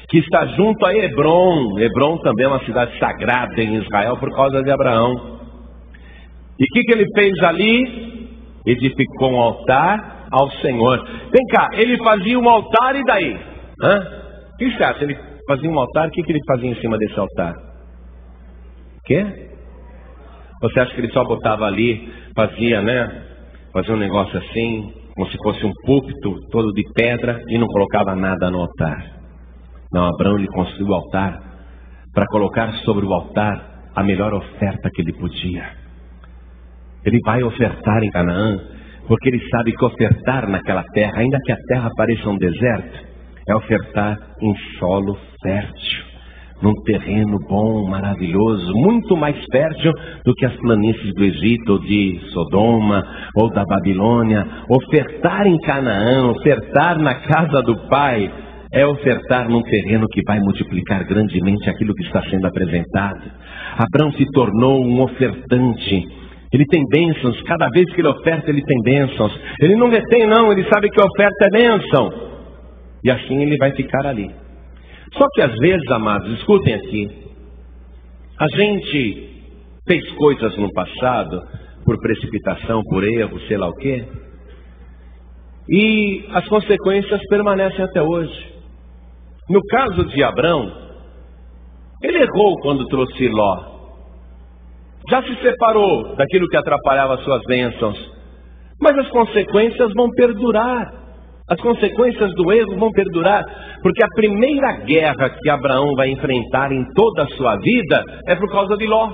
que está junto a Hebron. Hebron também é uma cidade sagrada em Israel por causa de Abraão. E o que ele fez ali? Edificou um altar ao Senhor. Vem cá, ele fazia um altar e daí? O que você acha? Ele fazia um altar, o que ele fazia em cima desse altar? O quê? Você acha que ele só botava ali, fazia um negócio assim, como se fosse um púlpito todo de pedra e não colocava nada no altar? Não, Abraão ele construiu o altar para colocar sobre o altar a melhor oferta que ele podia. Ele vai ofertar em Canaã, porque ele sabe que ofertar naquela terra, ainda que a terra pareça um deserto, é ofertar em solo fértil, num terreno bom, maravilhoso, muito mais fértil do que as planícies do Egito, ou de Sodoma, ou da Babilônia. Ofertar em Canaã, ofertar na casa do Pai, é ofertar num terreno que vai multiplicar grandemente aquilo que está sendo apresentado. Abraão se tornou um ofertante. Ele tem bênçãos, cada vez que ele oferta, ele tem bênçãos. Ele não retém não, ele sabe que a oferta é bênção. E assim ele vai ficar ali. Só que às vezes, amados, escutem aqui. A gente fez coisas no passado, por precipitação, por erro, sei lá o quê. E as consequências permanecem até hoje. No caso de Abrão, ele errou quando trouxe Ló. Já se separou daquilo que atrapalhava suas bênçãos. Mas as consequências vão perdurar. As consequências do erro vão perdurar. Porque a primeira guerra que Abraão vai enfrentar em toda a sua vida é por causa de Ló.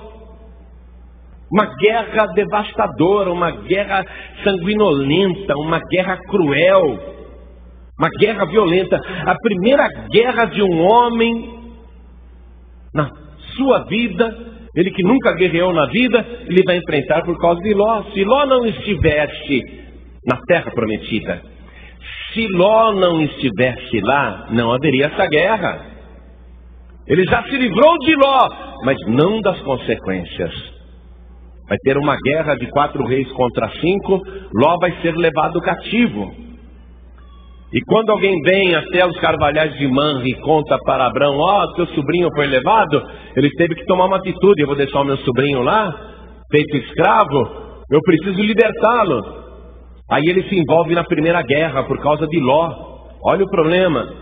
Uma guerra devastadora, uma guerra sanguinolenta, uma guerra cruel, uma guerra violenta. A primeira guerra de um homem na sua vida, ele que nunca guerreou na vida, ele vai enfrentar por causa de Ló. Se Ló não estivesse na terra prometida, se Ló não estivesse lá, não haveria essa guerra. Ele já se livrou de Ló, mas não das consequências. Vai ter uma guerra de 4 reis contra 5, Ló vai ser levado cativo. E quando alguém vem até os carvalhais de Manre e conta para Abrão, teu sobrinho foi levado, ele teve que tomar uma atitude: eu vou deixar o meu sobrinho lá, feito escravo, eu preciso libertá-lo. Aí ele se envolve na primeira guerra por causa de Ló. Olha o problema.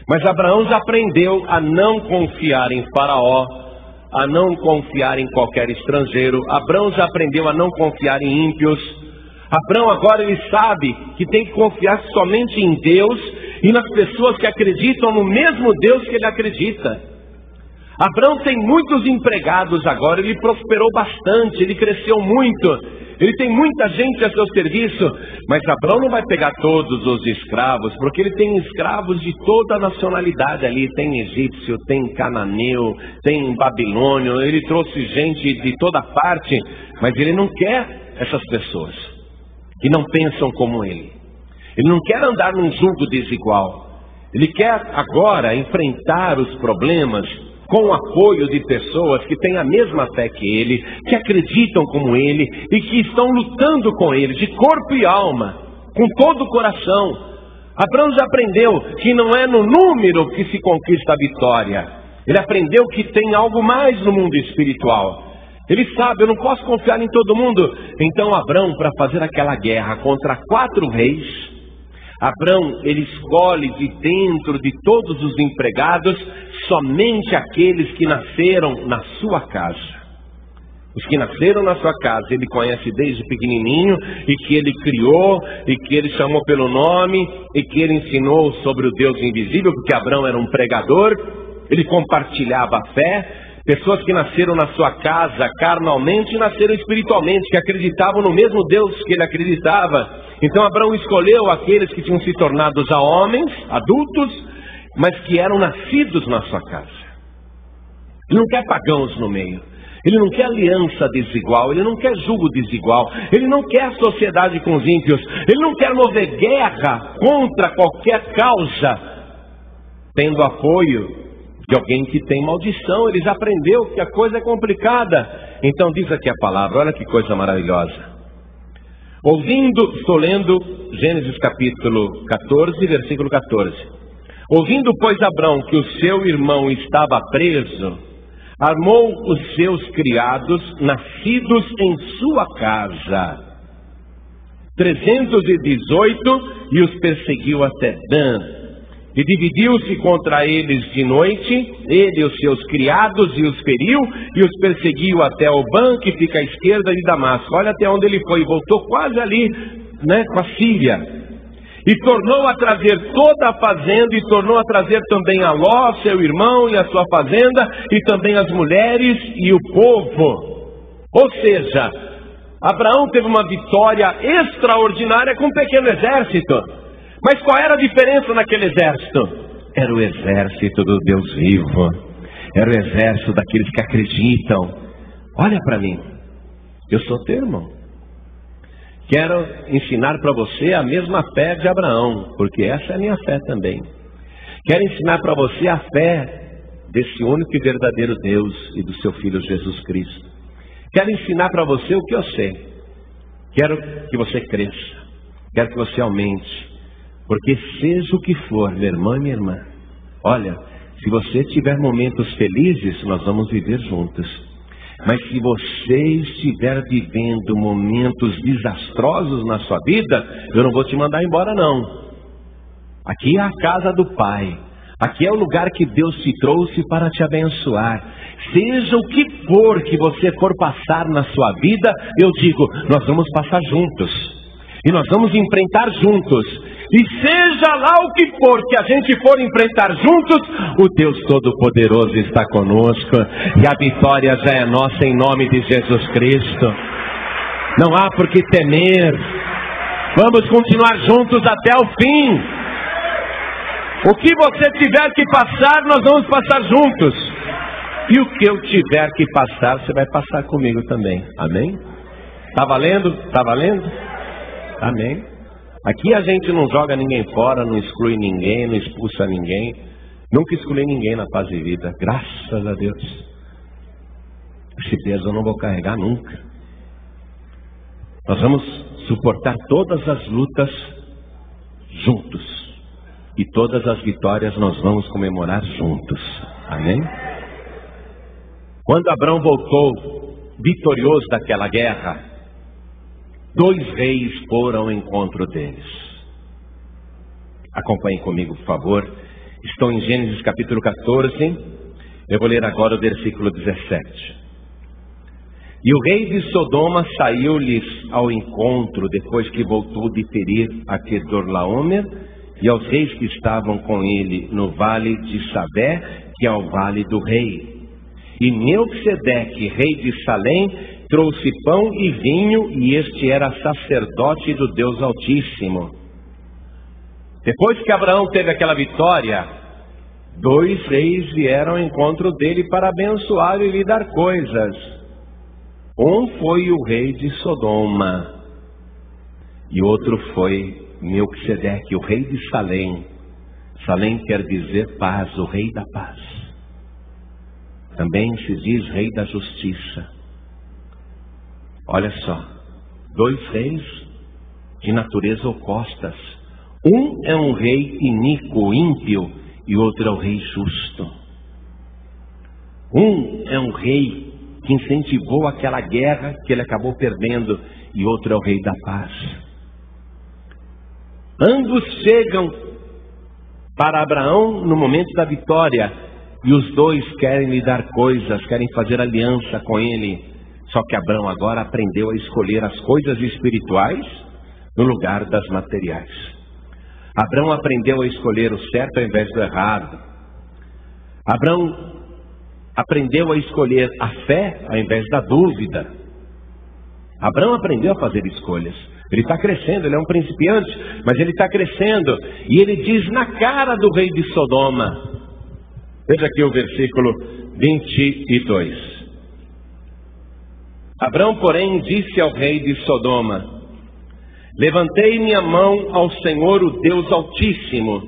Mas Abraão já aprendeu a não confiar em Faraó, a não confiar em qualquer estrangeiro. Abraão já aprendeu a não confiar em ímpios. Abraão agora ele sabe que tem que confiar somente em Deus e nas pessoas que acreditam no mesmo Deus que ele acredita. Abraão tem muitos empregados agora, ele prosperou bastante, ele cresceu muito, ele tem muita gente a seu serviço, mas Abraão não vai pegar todos os escravos, porque ele tem escravos de toda a nacionalidade ali, tem egípcio, tem cananeu, tem babilônio, ele trouxe gente de toda parte, mas ele não quer essas pessoas que não pensam como ele. Ele não quer andar num jugo desigual. Ele quer agora enfrentar os problemas com o apoio de pessoas que têm a mesma fé que ele, que acreditam como ele e que estão lutando com ele, de corpo e alma, com todo o coração. Abraão já aprendeu que não é no número que se conquista a vitória. Ele aprendeu que tem algo mais no mundo espiritual. Ele sabe, eu não posso confiar em todo mundo. Então Abraão, para fazer aquela guerra contra 4 reis, Abraão, ele escolhe de dentro de todos os empregados, somente aqueles que nasceram na sua casa. Os que nasceram na sua casa, ele conhece desde pequenininho, e que ele criou, e que ele chamou pelo nome, e que ele ensinou sobre o Deus invisível, porque Abraão era um pregador, ele compartilhava a fé. Pessoas que nasceram na sua casa carnalmente e nasceram espiritualmente, que acreditavam no mesmo Deus que ele acreditava. Então Abraão escolheu aqueles que tinham se tornado já homens, adultos, mas que eram nascidos na sua casa. Ele não quer pagãos no meio. Ele não quer aliança desigual, ele não quer jugo desigual, ele não quer sociedade com os ímpios, ele não quer mover guerra contra qualquer causa, tendo apoio de alguém que tem maldição. Ele já aprendeu que a coisa é complicada. Então diz aqui a palavra, olha que coisa maravilhosa. Estou lendo Gênesis capítulo 14, versículo 14. Ouvindo, pois, Abrão que o seu irmão estava preso, armou os seus criados, nascidos em sua casa, 318, e os perseguiu até Dan. E dividiu-se contra eles de noite, ele e os seus criados, e os feriu, e os perseguiu até Obã, que fica à esquerda de Damasco. Olha até onde ele foi, voltou quase ali, com a Síria. E tornou a trazer toda a fazenda, e tornou a trazer também a Ló, seu irmão, e a sua fazenda, e também as mulheres e o povo. Ou seja, Abraão teve uma vitória extraordinária com um pequeno exército. Mas qual era a diferença naquele exército? Era o exército do Deus vivo. Era o exército daqueles que acreditam. Olha para mim, eu sou teu irmão. Quero ensinar para você a mesma fé de Abraão, porque essa é a minha fé também. Quero ensinar para você a fé desse único e verdadeiro Deus e do seu Filho Jesus Cristo. Quero ensinar para você o que eu sei. Quero que você cresça. Quero que você aumente. Porque seja o que for, meu irmão e minha irmã, olha, se você tiver momentos felizes, nós vamos viver juntos. Mas se você estiver vivendo momentos desastrosos na sua vida, eu não vou te mandar embora não. Aqui é a casa do Pai. Aqui é o lugar que Deus te trouxe para te abençoar. Seja o que for que você for passar na sua vida, eu digo, nós vamos passar juntos. E nós vamos enfrentar juntos. E seja lá o que for que a gente for enfrentar juntos, o Deus Todo-Poderoso está conosco. E a vitória já é nossa em nome de Jesus Cristo. Não há por que temer. Vamos continuar juntos até o fim. O que você tiver que passar, nós vamos passar juntos. E o que eu tiver que passar, você vai passar comigo também. Amém? Tá valendo? Tá valendo? Amém. Aqui a gente não joga ninguém fora, não exclui ninguém, não expulsa ninguém. Nunca exclui ninguém na paz de vida, graças a Deus. Esse peso eu não vou carregar nunca. Nós vamos suportar todas as lutas juntos. E todas as vitórias nós vamos comemorar juntos. Amém? Quando Abrão voltou vitorioso daquela guerra, 2 reis foram ao encontro deles. Acompanhem comigo, por favor. Estou em Gênesis capítulo 14. Eu vou ler agora o versículo 17. E o rei de Sodoma saiu-lhes ao encontro, depois que voltou de ferir a Quedorlaomer, e aos reis que estavam com ele no vale de Sabé, que é o vale do rei. E Melquisedeque, rei de Salém, trouxe pão e vinho, e este era sacerdote do Deus Altíssimo. Depois que Abraão teve aquela vitória, 2 reis vieram ao encontro dele para abençoá-lo e lhe dar coisas. Um foi o rei de Sodoma, e outro foi Melquisedeque, o rei de Salém. Salém quer dizer paz, o rei da paz. Também se diz rei da justiça. Olha só, 2 reis de natureza opostas. Um é um rei iníquo, ímpio, e outro é o rei justo. Um é um rei que incentivou aquela guerra que ele acabou perdendo, e outro é o rei da paz. Ambos chegam para Abraão no momento da vitória, e os 2 querem lhe dar coisas, querem fazer aliança com ele. Só que Abraão agora aprendeu a escolher as coisas espirituais no lugar das materiais. Abraão aprendeu a escolher o certo ao invés do errado. Abraão aprendeu a escolher a fé ao invés da dúvida. Abraão aprendeu a fazer escolhas. Ele está crescendo, ele é um principiante, mas ele está crescendo. E ele diz na cara do rei de Sodoma. Veja aqui o versículo 22. Abraão, porém, disse ao rei de Sodoma: levantei minha mão ao Senhor, o Deus Altíssimo,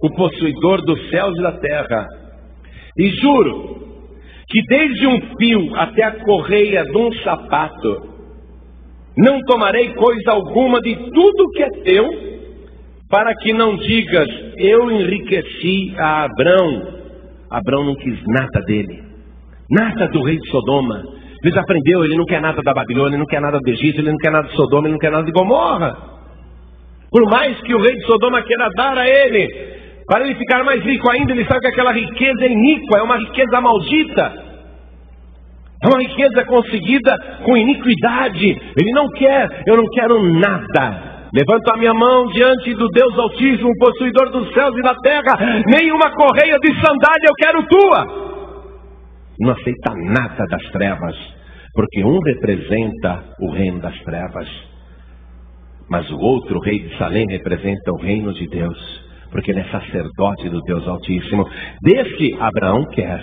o possuidor dos céus e da terra, e juro que desde um fio até a correia de um sapato, não tomarei coisa alguma de tudo que é teu, para que não digas, eu enriqueci a Abrão. Abrão não quis nada dele, nada do rei de Sodoma. Ele já aprendeu, ele não quer nada da Babilônia, ele não quer nada do Egito, ele não quer nada de Sodoma, ele não quer nada de Gomorra. Por mais que o rei de Sodoma queira dar a ele, para ele ficar mais rico ainda, ele sabe que aquela riqueza é iníqua, é uma riqueza maldita. É uma riqueza conseguida com iniquidade. Ele não quer, eu não quero nada. Levanto a minha mão diante do Deus Altíssimo, possuidor dos céus e da terra. Nenhuma correia de sandália eu quero tua. Não aceita nada das trevas, porque um representa o reino das trevas, mas o outro, o rei de Salém, representa o reino de Deus, porque ele é sacerdote do Deus Altíssimo. Desse Abraão quer.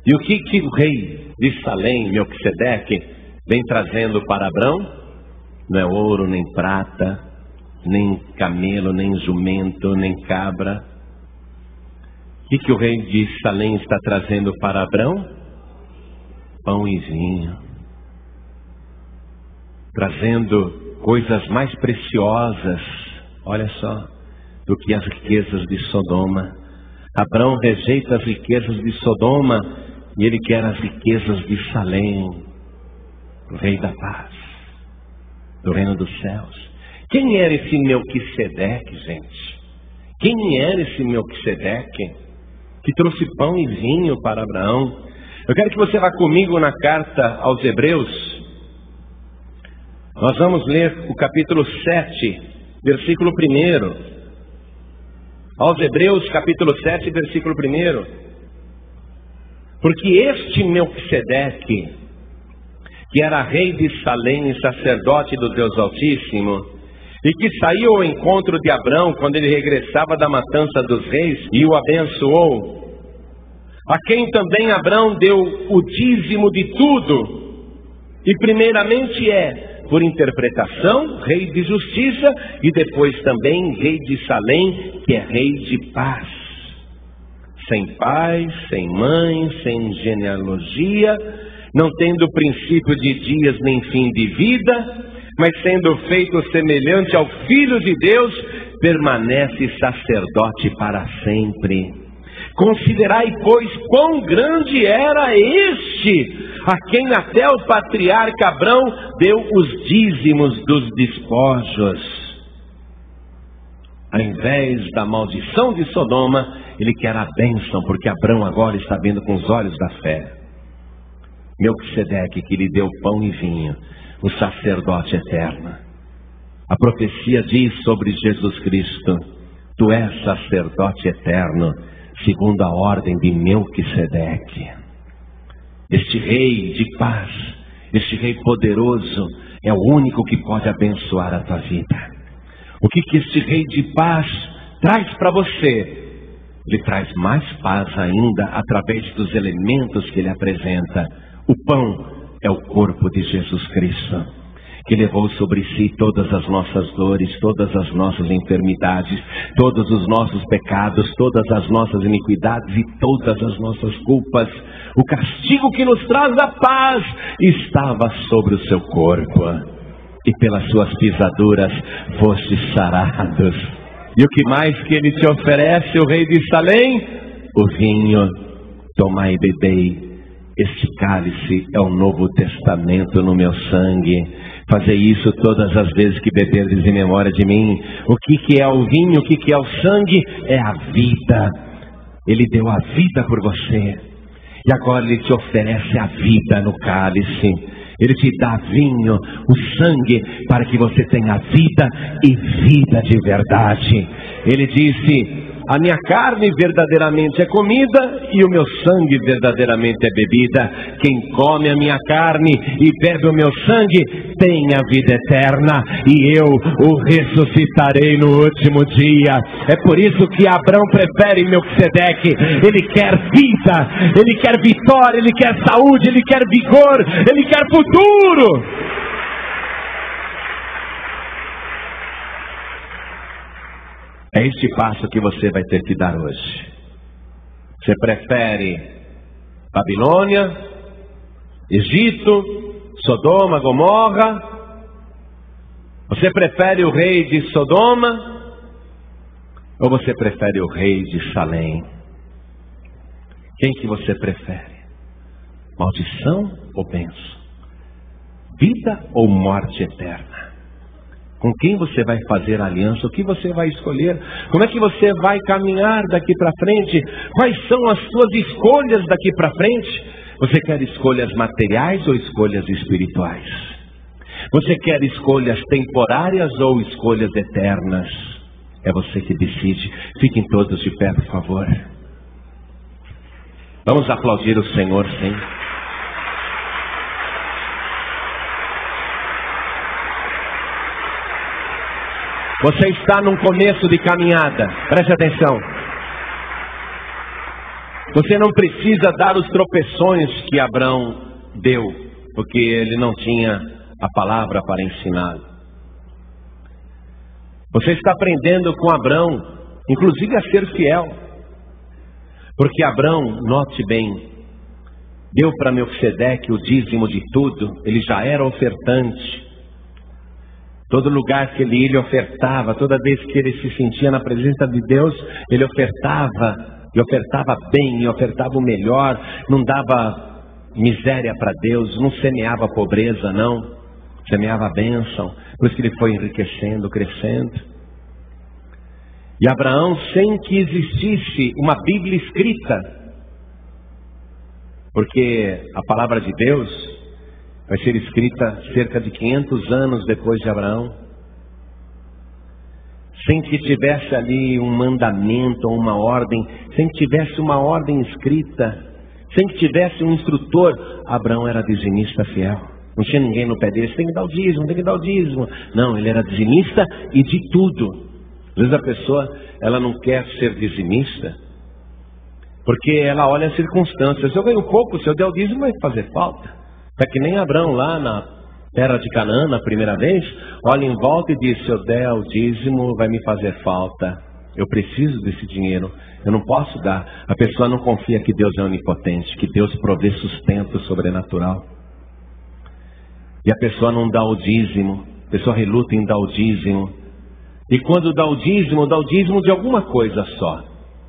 E o que o rei de Salém, Melquisedeque, vem trazendo para Abraão? Não é ouro, nem prata, nem camelo, nem jumento, nem cabra. O que o rei de Salém está trazendo para Abraão? Pão e vinho. Trazendo coisas mais preciosas, olha só, do que as riquezas de Sodoma. Abraão rejeita as riquezas de Sodoma e ele quer as riquezas de Salém, o rei da paz, do reino dos céus. Quem era esse Melquisedeque, gente? Quem era esse Melquisedeque que trouxe pão e vinho para Abraão? Eu quero que você vá comigo na carta aos Hebreus. Nós vamos ler o capítulo 7, versículo 1. Aos Hebreus, capítulo 7, versículo 1. Porque este Melquisedeque, que era rei de Salém e sacerdote do Deus Altíssimo, e que saiu ao encontro de Abrão quando ele regressava da matança dos reis e o abençoou, a quem também Abrão deu o dízimo de tudo, e primeiramente por interpretação, rei de justiça, e depois também rei de Salém, que é rei de paz, sem pai, sem mãe, sem genealogia, não tendo princípio de dias nem fim de vida, mas sendo feito semelhante ao Filho de Deus, permanece sacerdote para sempre. Considerai, pois, quão grande era este, a quem até o patriarca Abrão deu os dízimos dos despojos. Ao invés da maldição de Sodoma, ele quer a bênção, porque Abrão agora está vendo com os olhos da fé. Melquisedeque, que lhe deu pão e vinho, o sacerdote eterno. A profecia diz sobre Jesus Cristo: tu és sacerdote eterno, segundo a ordem de Melquisedeque. Este rei de paz, este rei poderoso, é o único que pode abençoar a tua vida. O que este rei de paz traz para você? Ele traz mais paz ainda através dos elementos que ele apresenta. O pão é o corpo de Jesus Cristo, que levou sobre si todas as nossas dores, todas as nossas enfermidades, todos os nossos pecados, todas as nossas iniquidades e todas as nossas culpas. O castigo que nos traz a paz estava sobre o seu corpo, e pelas suas pisaduras fostes sarados. E o que mais que ele te oferece, o rei de Salém? O vinho. Tomai e bebei. Este cálice é o novo testamento no meu sangue. Fazei isso todas as vezes que beberdes em memória de mim. O que é o vinho? O que é o sangue? É a vida. Ele deu a vida por você. E agora ele te oferece a vida no cálice. Ele te dá vinho, o sangue, para que você tenha vida e vida de verdade. Ele disse: a minha carne verdadeiramente é comida e o meu sangue verdadeiramente é bebida. Quem come a minha carne e bebe o meu sangue tem a vida eterna, e eu o ressuscitarei no último dia. É por isso que Abrão prefere Melquisedeque. Ele quer vida, ele quer vitória, ele quer saúde, ele quer vigor, ele quer futuro. É este passo que você vai ter que dar hoje. Você prefere Babilônia, Egito, Sodoma, Gomorra? Você prefere o rei de Sodoma? Ou você prefere o rei de Salém? Quem que você prefere? Maldição ou bênção? Vida ou morte eterna? Com quem você vai fazer aliança? O que você vai escolher? Como é que você vai caminhar daqui para frente? Quais são as suas escolhas daqui para frente? Você quer escolhas materiais ou escolhas espirituais? Você quer escolhas temporárias ou escolhas eternas? É você que decide. Fiquem todos de pé, por favor. Vamos aplaudir o Senhor, sim. Você está num começo de caminhada, preste atenção. Você não precisa dar os tropeções que Abrão deu, porque ele não tinha a palavra para ensiná-lo. Você está aprendendo com Abrão, inclusive a ser fiel. Porque Abrão, note bem, deu para Melquisedeque o dízimo de tudo, ele já era ofertante. Todo lugar que ele ofertava, toda vez que ele se sentia na presença de Deus, ele ofertava, e ofertava bem, e ofertava o melhor, não dava miséria para Deus, não semeava pobreza, não, semeava a bênção, por isso que ele foi enriquecendo, crescendo. E Abraão, sem que existisse uma Bíblia escrita, porque a palavra de Deus vai ser escrita cerca de 500 anos depois de Abraão, sem que tivesse ali um mandamento ou uma ordem, sem que tivesse uma ordem escrita, sem que tivesse um instrutor. Abraão era dizimista fiel, não tinha ninguém no pé dele: tem que dar o dízimo, tem que dar o dízimo. Não, ele era dizimista e de tudo. Às vezes a pessoa, ela não quer ser dizimista, porque ela olha as circunstâncias. Se eu ganho pouco, se eu der o dízimo, vai fazer falta. É que nem Abrão lá na terra de Canaã, na primeira vez, olha em volta e diz: se eu der o dízimo, vai me fazer falta. Eu preciso desse dinheiro, eu não posso dar. A pessoa não confia que Deus é onipotente, que Deus provê sustento sobrenatural. E a pessoa não dá o dízimo. A pessoa reluta em dar o dízimo. E quando dá o dízimo de alguma coisa só.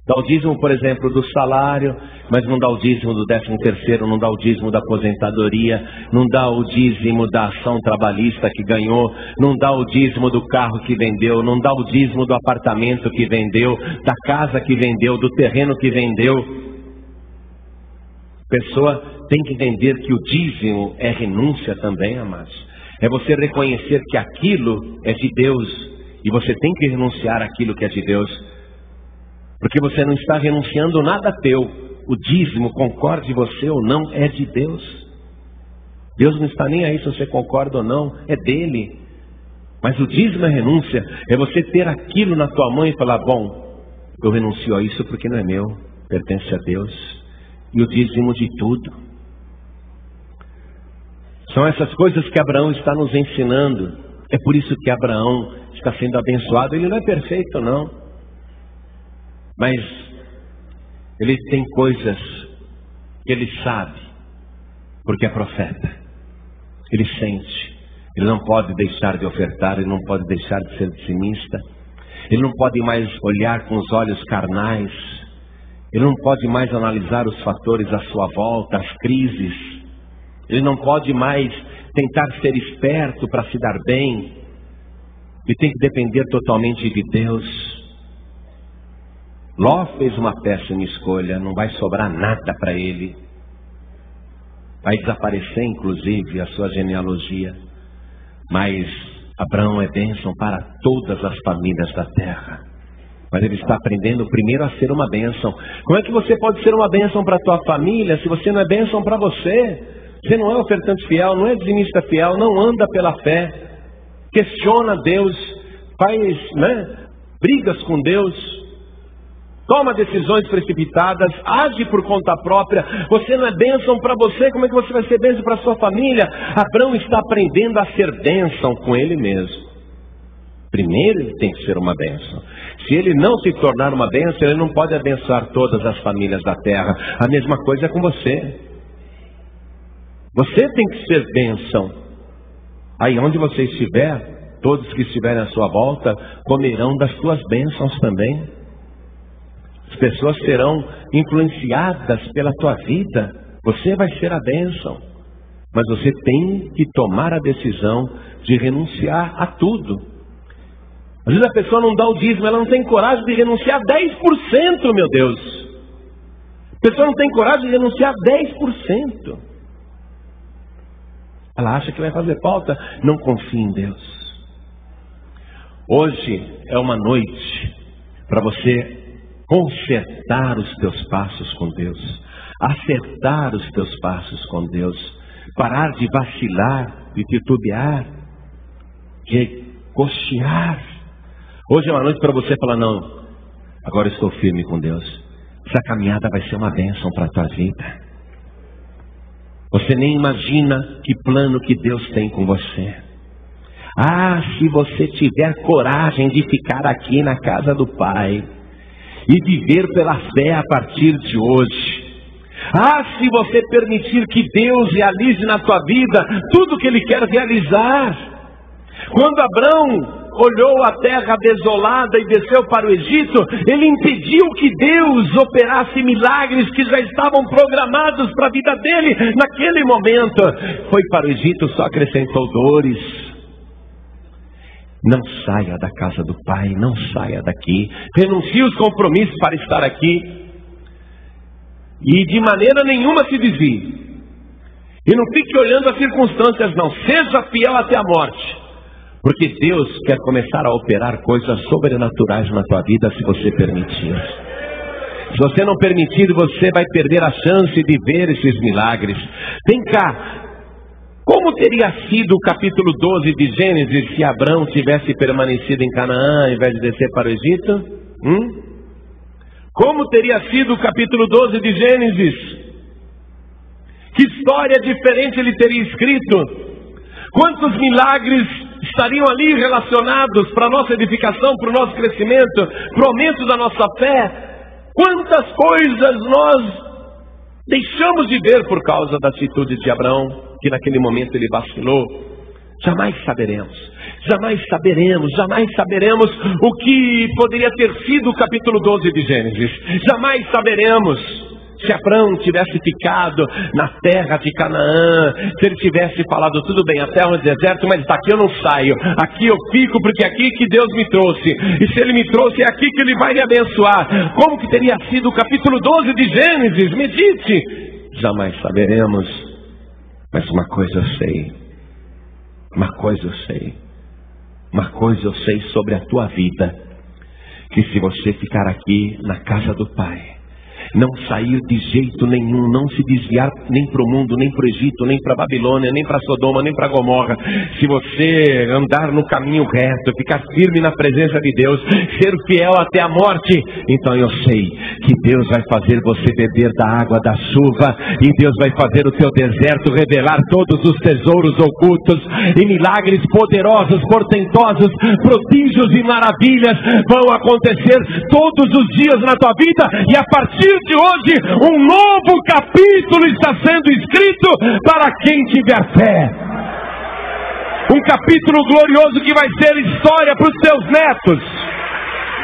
Dá o dízimo, por exemplo, do salário, mas não dá o dízimo do 13º, não dá o dízimo da aposentadoria, não dá o dízimo da ação trabalhista que ganhou, não dá o dízimo do carro que vendeu, não dá o dízimo do apartamento que vendeu, da casa que vendeu, do terreno que vendeu. A pessoa tem que entender que o dízimo é renúncia também, amados. É você reconhecer que aquilo é de Deus e você tem que renunciar àquilo que é de Deus. Porque você não está renunciando nada teu. O dízimo, concorde você ou não, é de Deus. Deus não está nem aí se você concorda ou não, é dele. Mas o dízimo é renúncia, é você ter aquilo na tua mão e falar, bom, eu renuncio a isso porque não é meu, pertence a Deus. E o dízimo de tudo. São essas coisas que Abraão está nos ensinando. É por isso que Abraão está sendo abençoado. Ele não é perfeito, não. Mas ele tem coisas que ele sabe, porque é profeta. Ele sente. Ele não pode deixar de ofertar, ele não pode deixar de ser dizimista. Ele não pode mais olhar com os olhos carnais. Ele não pode mais analisar os fatores à sua volta, as crises. Ele não pode mais tentar ser esperto para se dar bem. Ele tem que depender totalmente de Deus. Ló fez uma péssima escolha, não vai sobrar nada para ele. Vai desaparecer, inclusive, a sua genealogia. Mas Abraão é bênção para todas as famílias da terra. Mas ele está aprendendo primeiro a ser uma bênção. Como é que você pode ser uma bênção para a tua família se você não é bênção para você? Você não é ofertante fiel, não é dizimista fiel, não anda pela fé. Questiona Deus, faz brigas com Deus, toma decisões precipitadas, age por conta própria. Você não é bênção para você, como é que você vai ser bênção para a sua família? Abraão está aprendendo a ser bênção com ele mesmo. Primeiro ele tem que ser uma bênção. Se ele não se tornar uma bênção, ele não pode abençoar todas as famílias da terra. A mesma coisa é com você. Você tem que ser bênção. Aí onde você estiver, todos que estiverem à sua volta comerão das suas bênçãos também. As pessoas serão influenciadas pela tua vida. Você vai ser a bênção. Mas você tem que tomar a decisão de renunciar a tudo. Às vezes a pessoa não dá o dízimo, ela não tem coragem de renunciar 10%, meu Deus. A pessoa não tem coragem de renunciar 10%. Ela acha que vai fazer falta, não confia em Deus. Hoje é uma noite para você consertar os teus passos com Deus, acertar os teus passos com Deus, parar de vacilar, de titubear, de cochear. Hoje é uma noite para você falar, não, agora eu estou firme com Deus. Essa caminhada vai ser uma bênção para a tua vida. Você nem imagina que plano que Deus tem com você. Ah, se você tiver coragem de ficar aqui na casa do Pai e viver pela fé a partir de hoje. Ah, se você permitir que Deus realize na tua vida tudo que Ele quer realizar. Quando Abraão olhou a terra desolada e desceu para o Egito, ele impediu que Deus operasse milagres que já estavam programados para a vida dele naquele momento. Foi para o Egito, só acrescentou dores. Não saia da casa do Pai, não saia daqui. Renuncie os compromissos para estar aqui. E de maneira nenhuma se desvie. E não fique olhando as circunstâncias, não. Seja fiel até a morte. Porque Deus quer começar a operar coisas sobrenaturais na tua vida se você permitir. Se você não permitir, você vai perder a chance de ver esses milagres. Vem cá. Como teria sido o capítulo 12 de Gênesis se Abraão tivesse permanecido em Canaã ao invés de descer para o Egito? Como teria sido o capítulo 12 de Gênesis? Que história diferente ele teria escrito? Quantos milagres estariam ali relacionados para a nossa edificação, para o nosso crescimento, para o aumento da nossa fé? Quantas coisas nós deixamos de ver por causa da atitude de Abraão, que naquele momento ele vacilou. Jamais saberemos. Jamais saberemos, jamais saberemos o que poderia ter sido o capítulo 12 de Gênesis. Jamais saberemos se Abraão tivesse ficado na terra de Canaã, se ele tivesse falado, tudo bem, a terra é um deserto, mas daqui eu não saio, aqui eu fico porque é aqui que Deus me trouxe, e se Ele me trouxe é aqui que Ele vai me abençoar. Como que teria sido o capítulo 12 de Gênesis? Medite. Jamais saberemos, mas uma coisa eu sei, uma coisa eu sei, uma coisa eu sei sobre a tua vida, que se você ficar aqui na casa do Pai, não sair de jeito nenhum, não se desviar nem para o mundo, nem para o Egito, nem para a Babilônia, nem para Sodoma, nem para Gomorra, se você andar no caminho reto, ficar firme na presença de Deus, ser fiel até a morte, então eu sei que Deus vai fazer você beber da água da chuva, e Deus vai fazer o teu deserto revelar todos os tesouros ocultos, e milagres poderosos, portentosos, prodígios e maravilhas vão acontecer todos os dias na tua vida, e a partir de hoje, um novo capítulo está sendo escrito para quem tiver fé. Um capítulo glorioso que vai ser história para os teus netos.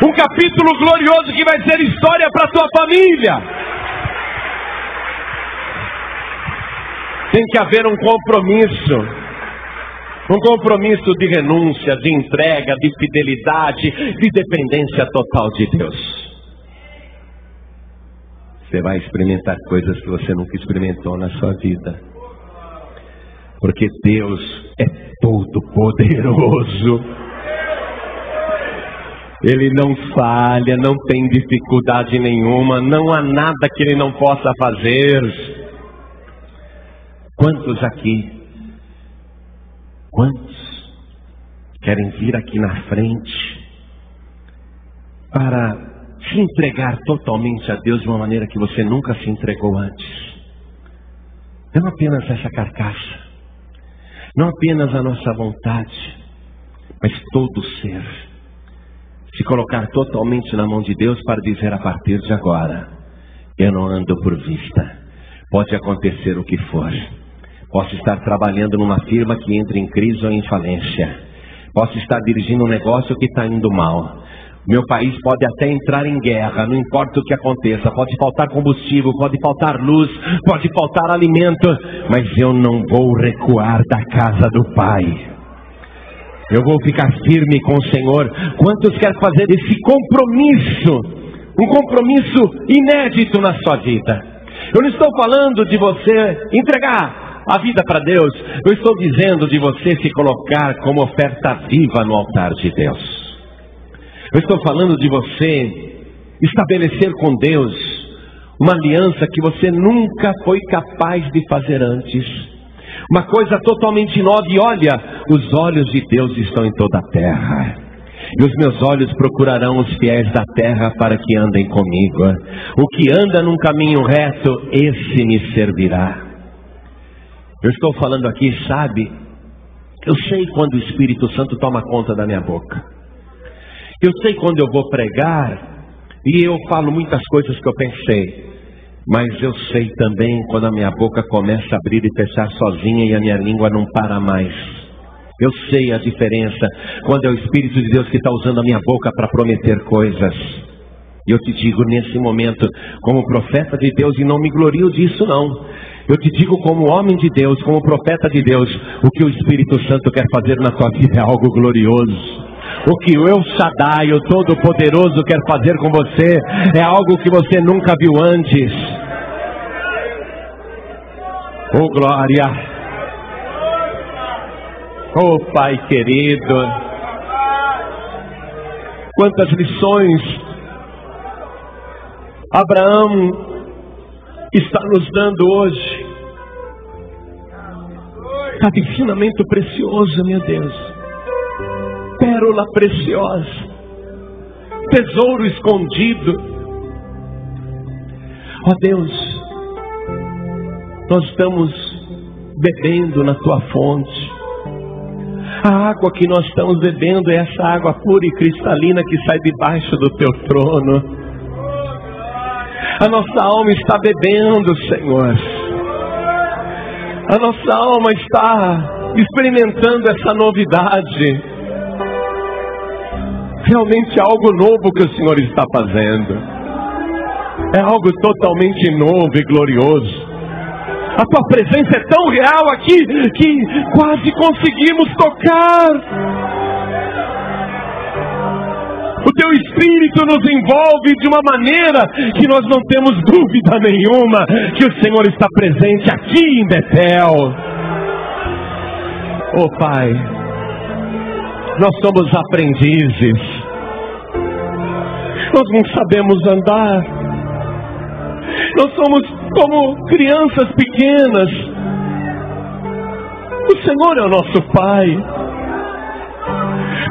Um capítulo glorioso que vai ser história para a tua família. Tem que haver um compromisso. Um compromisso de renúncia, de entrega, de fidelidade, de dependência total de Deus. Você vai experimentar coisas que você nunca experimentou na sua vida. Porque Deus é todo poderoso. Ele não falha, não tem dificuldade nenhuma, não há nada que Ele não possa fazer. Quantos aqui, quantos querem vir aqui na frente para se entregar totalmente a Deus de uma maneira que você nunca se entregou antes? Não apenas essa carcaça, não apenas a nossa vontade, mas todo o ser. Se colocar totalmente na mão de Deus para dizer a partir de agora, eu não ando por vista. Pode acontecer o que for. Posso estar trabalhando numa firma que entra em crise ou em falência. Posso estar dirigindo um negócio que está indo mal. Meu país pode até entrar em guerra, não importa o que aconteça. Pode faltar combustível, pode faltar luz, pode faltar alimento. Mas eu não vou recuar da casa do Pai. Eu vou ficar firme com o Senhor. Quantos querem fazer esse compromisso? Um compromisso inédito na sua vida. Eu não estou falando de você entregar a vida para Deus. Eu estou dizendo de você se colocar como oferta viva no altar de Deus. Eu estou falando de você estabelecer com Deus uma aliança que você nunca foi capaz de fazer antes. Uma coisa totalmente nova. E olha, os olhos de Deus estão em toda a terra. E os meus olhos procurarão os fiéis da terra para que andem comigo. O que anda num caminho reto, esse me servirá. Eu estou falando aqui, sabe? Eu sei quando o Espírito Santo toma conta da minha boca. Eu sei quando eu vou pregar e eu falo muitas coisas que eu pensei. Mas eu sei também quando a minha boca começa a abrir e fechar sozinha e a minha língua não para mais. Eu sei a diferença quando é o Espírito de Deus que está usando a minha boca para prometer coisas. E eu te digo nesse momento, como profeta de Deus, e não me glorio disso não. Eu te digo como homem de Deus, como profeta de Deus, o que o Espírito Santo quer fazer na tua vida é algo glorioso. O que o El Shaddai, o Todo-Poderoso, quer fazer com você é algo que você nunca viu antes. Oh glória! Oh Pai querido! Quantas lições Abraão está nos dando hoje. Cada ensinamento precioso, meu Deus. Pérola preciosa, tesouro escondido. Ó Deus, nós estamos bebendo na tua fonte. A água que nós estamos bebendo é essa água pura e cristalina que sai debaixo do teu trono. A nossa alma está bebendo, Senhor. A nossa alma está experimentando essa novidade. Realmente é algo novo que o Senhor está fazendo. É algo totalmente novo e glorioso. A tua presença é tão real aqui que quase conseguimos tocar. O teu Espírito nos envolve de uma maneira que nós não temos dúvida nenhuma que o Senhor está presente aqui em Betel. Oh Pai, nós somos aprendizes. Nós não sabemos andar. Nós somos como crianças pequenas. O Senhor é o nosso Pai.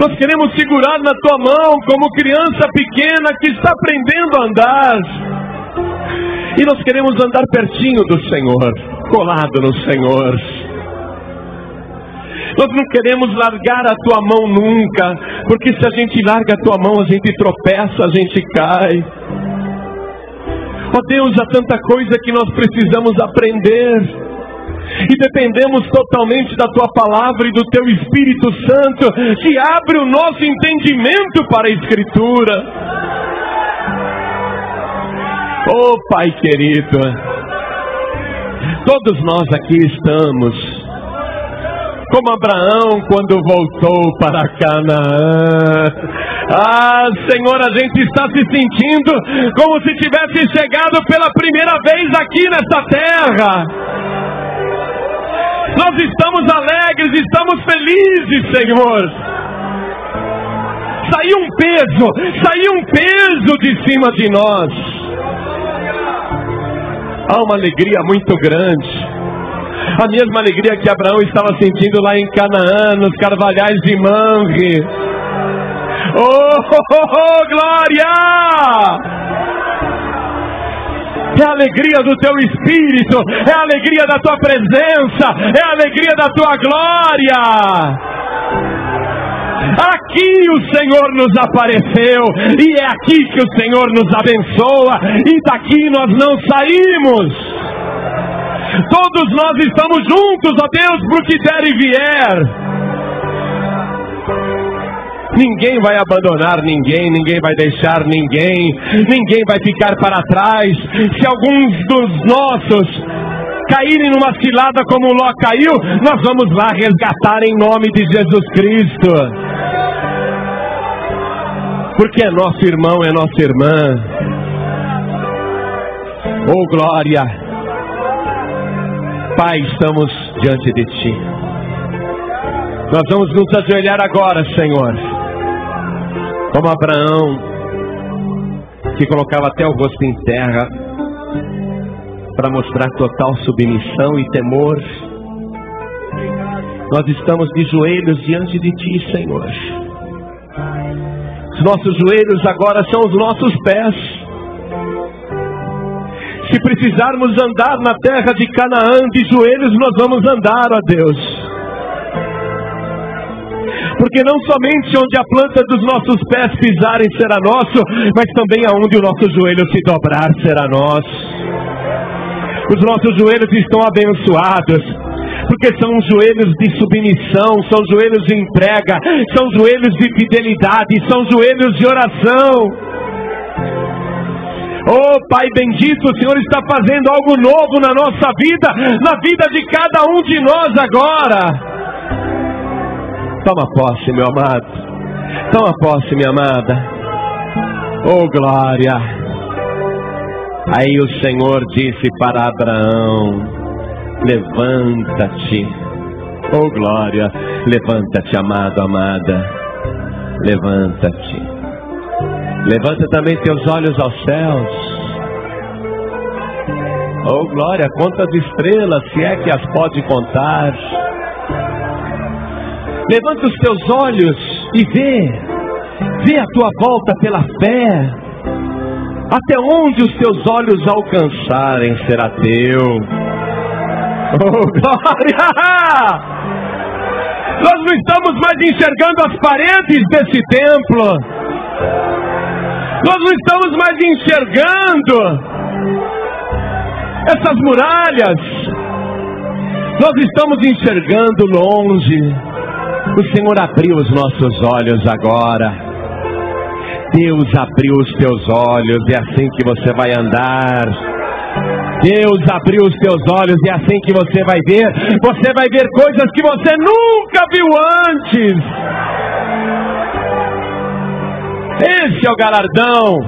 Nós queremos segurar na tua mão como criança pequena que está aprendendo a andar. E nós queremos andar pertinho do Senhor, colado no Senhor. Nós não queremos largar a tua mão nunca, porque se a gente larga a tua mão, a gente tropeça, a gente cai. Ó Deus, há tanta coisa que nós precisamos aprender. E dependemos totalmente da tua palavra e do teu Espírito Santo, que abre o nosso entendimento para a Escritura. Oh Pai querido, todos nós aqui estamos como Abraão quando voltou para Canaã. Ah, Senhor, a gente está se sentindo como se tivesse chegado pela primeira vez aqui nessa terra. Nós estamos alegres, estamos felizes, Senhor. Saiu um peso de cima de nós. Há uma alegria muito grande. A mesma alegria que Abraão estava sentindo lá em Canaã, nos carvalhais de Mamre. Oh, glória! É a alegria do teu Espírito, é a alegria da tua presença, é a alegria da tua glória. Aqui o Senhor nos apareceu, e é aqui que o Senhor nos abençoa, e daqui nós não saímos. Todos nós estamos juntos, ó Deus, para o que der e vier. Ninguém vai abandonar ninguém, ninguém vai deixar ninguém, ninguém vai ficar para trás. Se alguns dos nossos caírem numa cilada como Ló caiu, nós vamos lá resgatar em nome de Jesus Cristo. Porque é nosso irmão, é nossa irmã. Oh glória! Pai, estamos diante de Ti. Nós vamos nos ajoelhar agora, Senhor. Como Abraão, que colocava até o rosto em terra, para mostrar total submissão e temor. Nós estamos de joelhos diante de Ti, Senhor. Os nossos joelhos agora são os nossos pés. Se precisarmos andar na terra de Canaã de joelhos, nós vamos andar, ó Deus. Porque não somente onde a planta dos nossos pés pisarem será nosso, mas também aonde o nosso joelho se dobrar será nosso. Os nossos joelhos estão abençoados, porque são joelhos de submissão, são joelhos de entrega, são joelhos de fidelidade, são joelhos de oração. Oh Pai bendito, o Senhor está fazendo algo novo na nossa vida, na vida de cada um de nós agora. Toma posse, meu amado. Toma posse, minha amada. Oh glória. Aí o Senhor disse para Abraão: levanta-te. Oh glória. Levanta-te, amado, amada. Levanta-te. Levanta também teus olhos aos céus. Oh glória, conta as estrelas, se é que as pode contar. Levanta os teus olhos e vê a tua volta pela fé. Até onde os teus olhos alcançarem será teu. Oh glória! Nós não estamos mais enxergando as paredes desse templo. Nós não estamos mais enxergando essas muralhas. Nós estamos enxergando longe. O Senhor abriu os nossos olhos agora. Deus abriu os teus olhos, é assim que você vai andar. Deus abriu os teus olhos e é assim que você vai ver. Você vai ver coisas que você nunca viu antes. Esse é o galardão.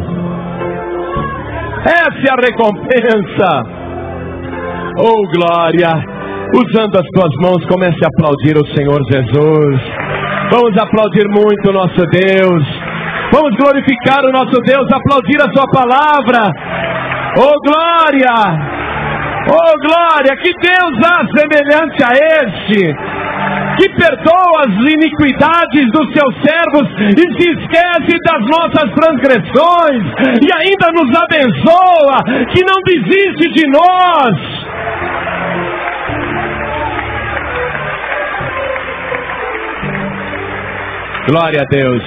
Essa é a recompensa. Oh, glória. Usando as tuas mãos, comece a aplaudir o Senhor Jesus. Vamos aplaudir muito o nosso Deus. Vamos glorificar o nosso Deus, aplaudir a sua palavra. Oh, glória! Oh, glória! Que Deus há semelhante a este, que perdoa as iniquidades dos seus servos e se esquece das nossas transgressões e ainda nos abençoa, que não desiste de nós. Glória a Deus.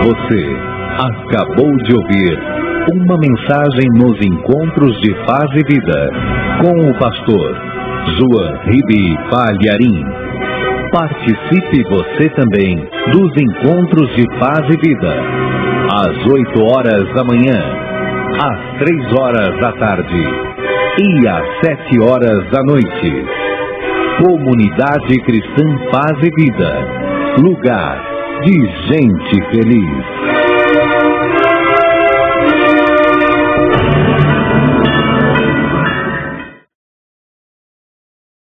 Você acabou de ouvir uma mensagem nos Encontros de Paz e Vida com o pastor João Ribe Palharim. Participe você também dos Encontros de Paz e Vida, às 8 horas da manhã, às 3 horas da tarde e às 7 horas da noite. Comunidade Cristã Paz e Vida, lugar de gente feliz.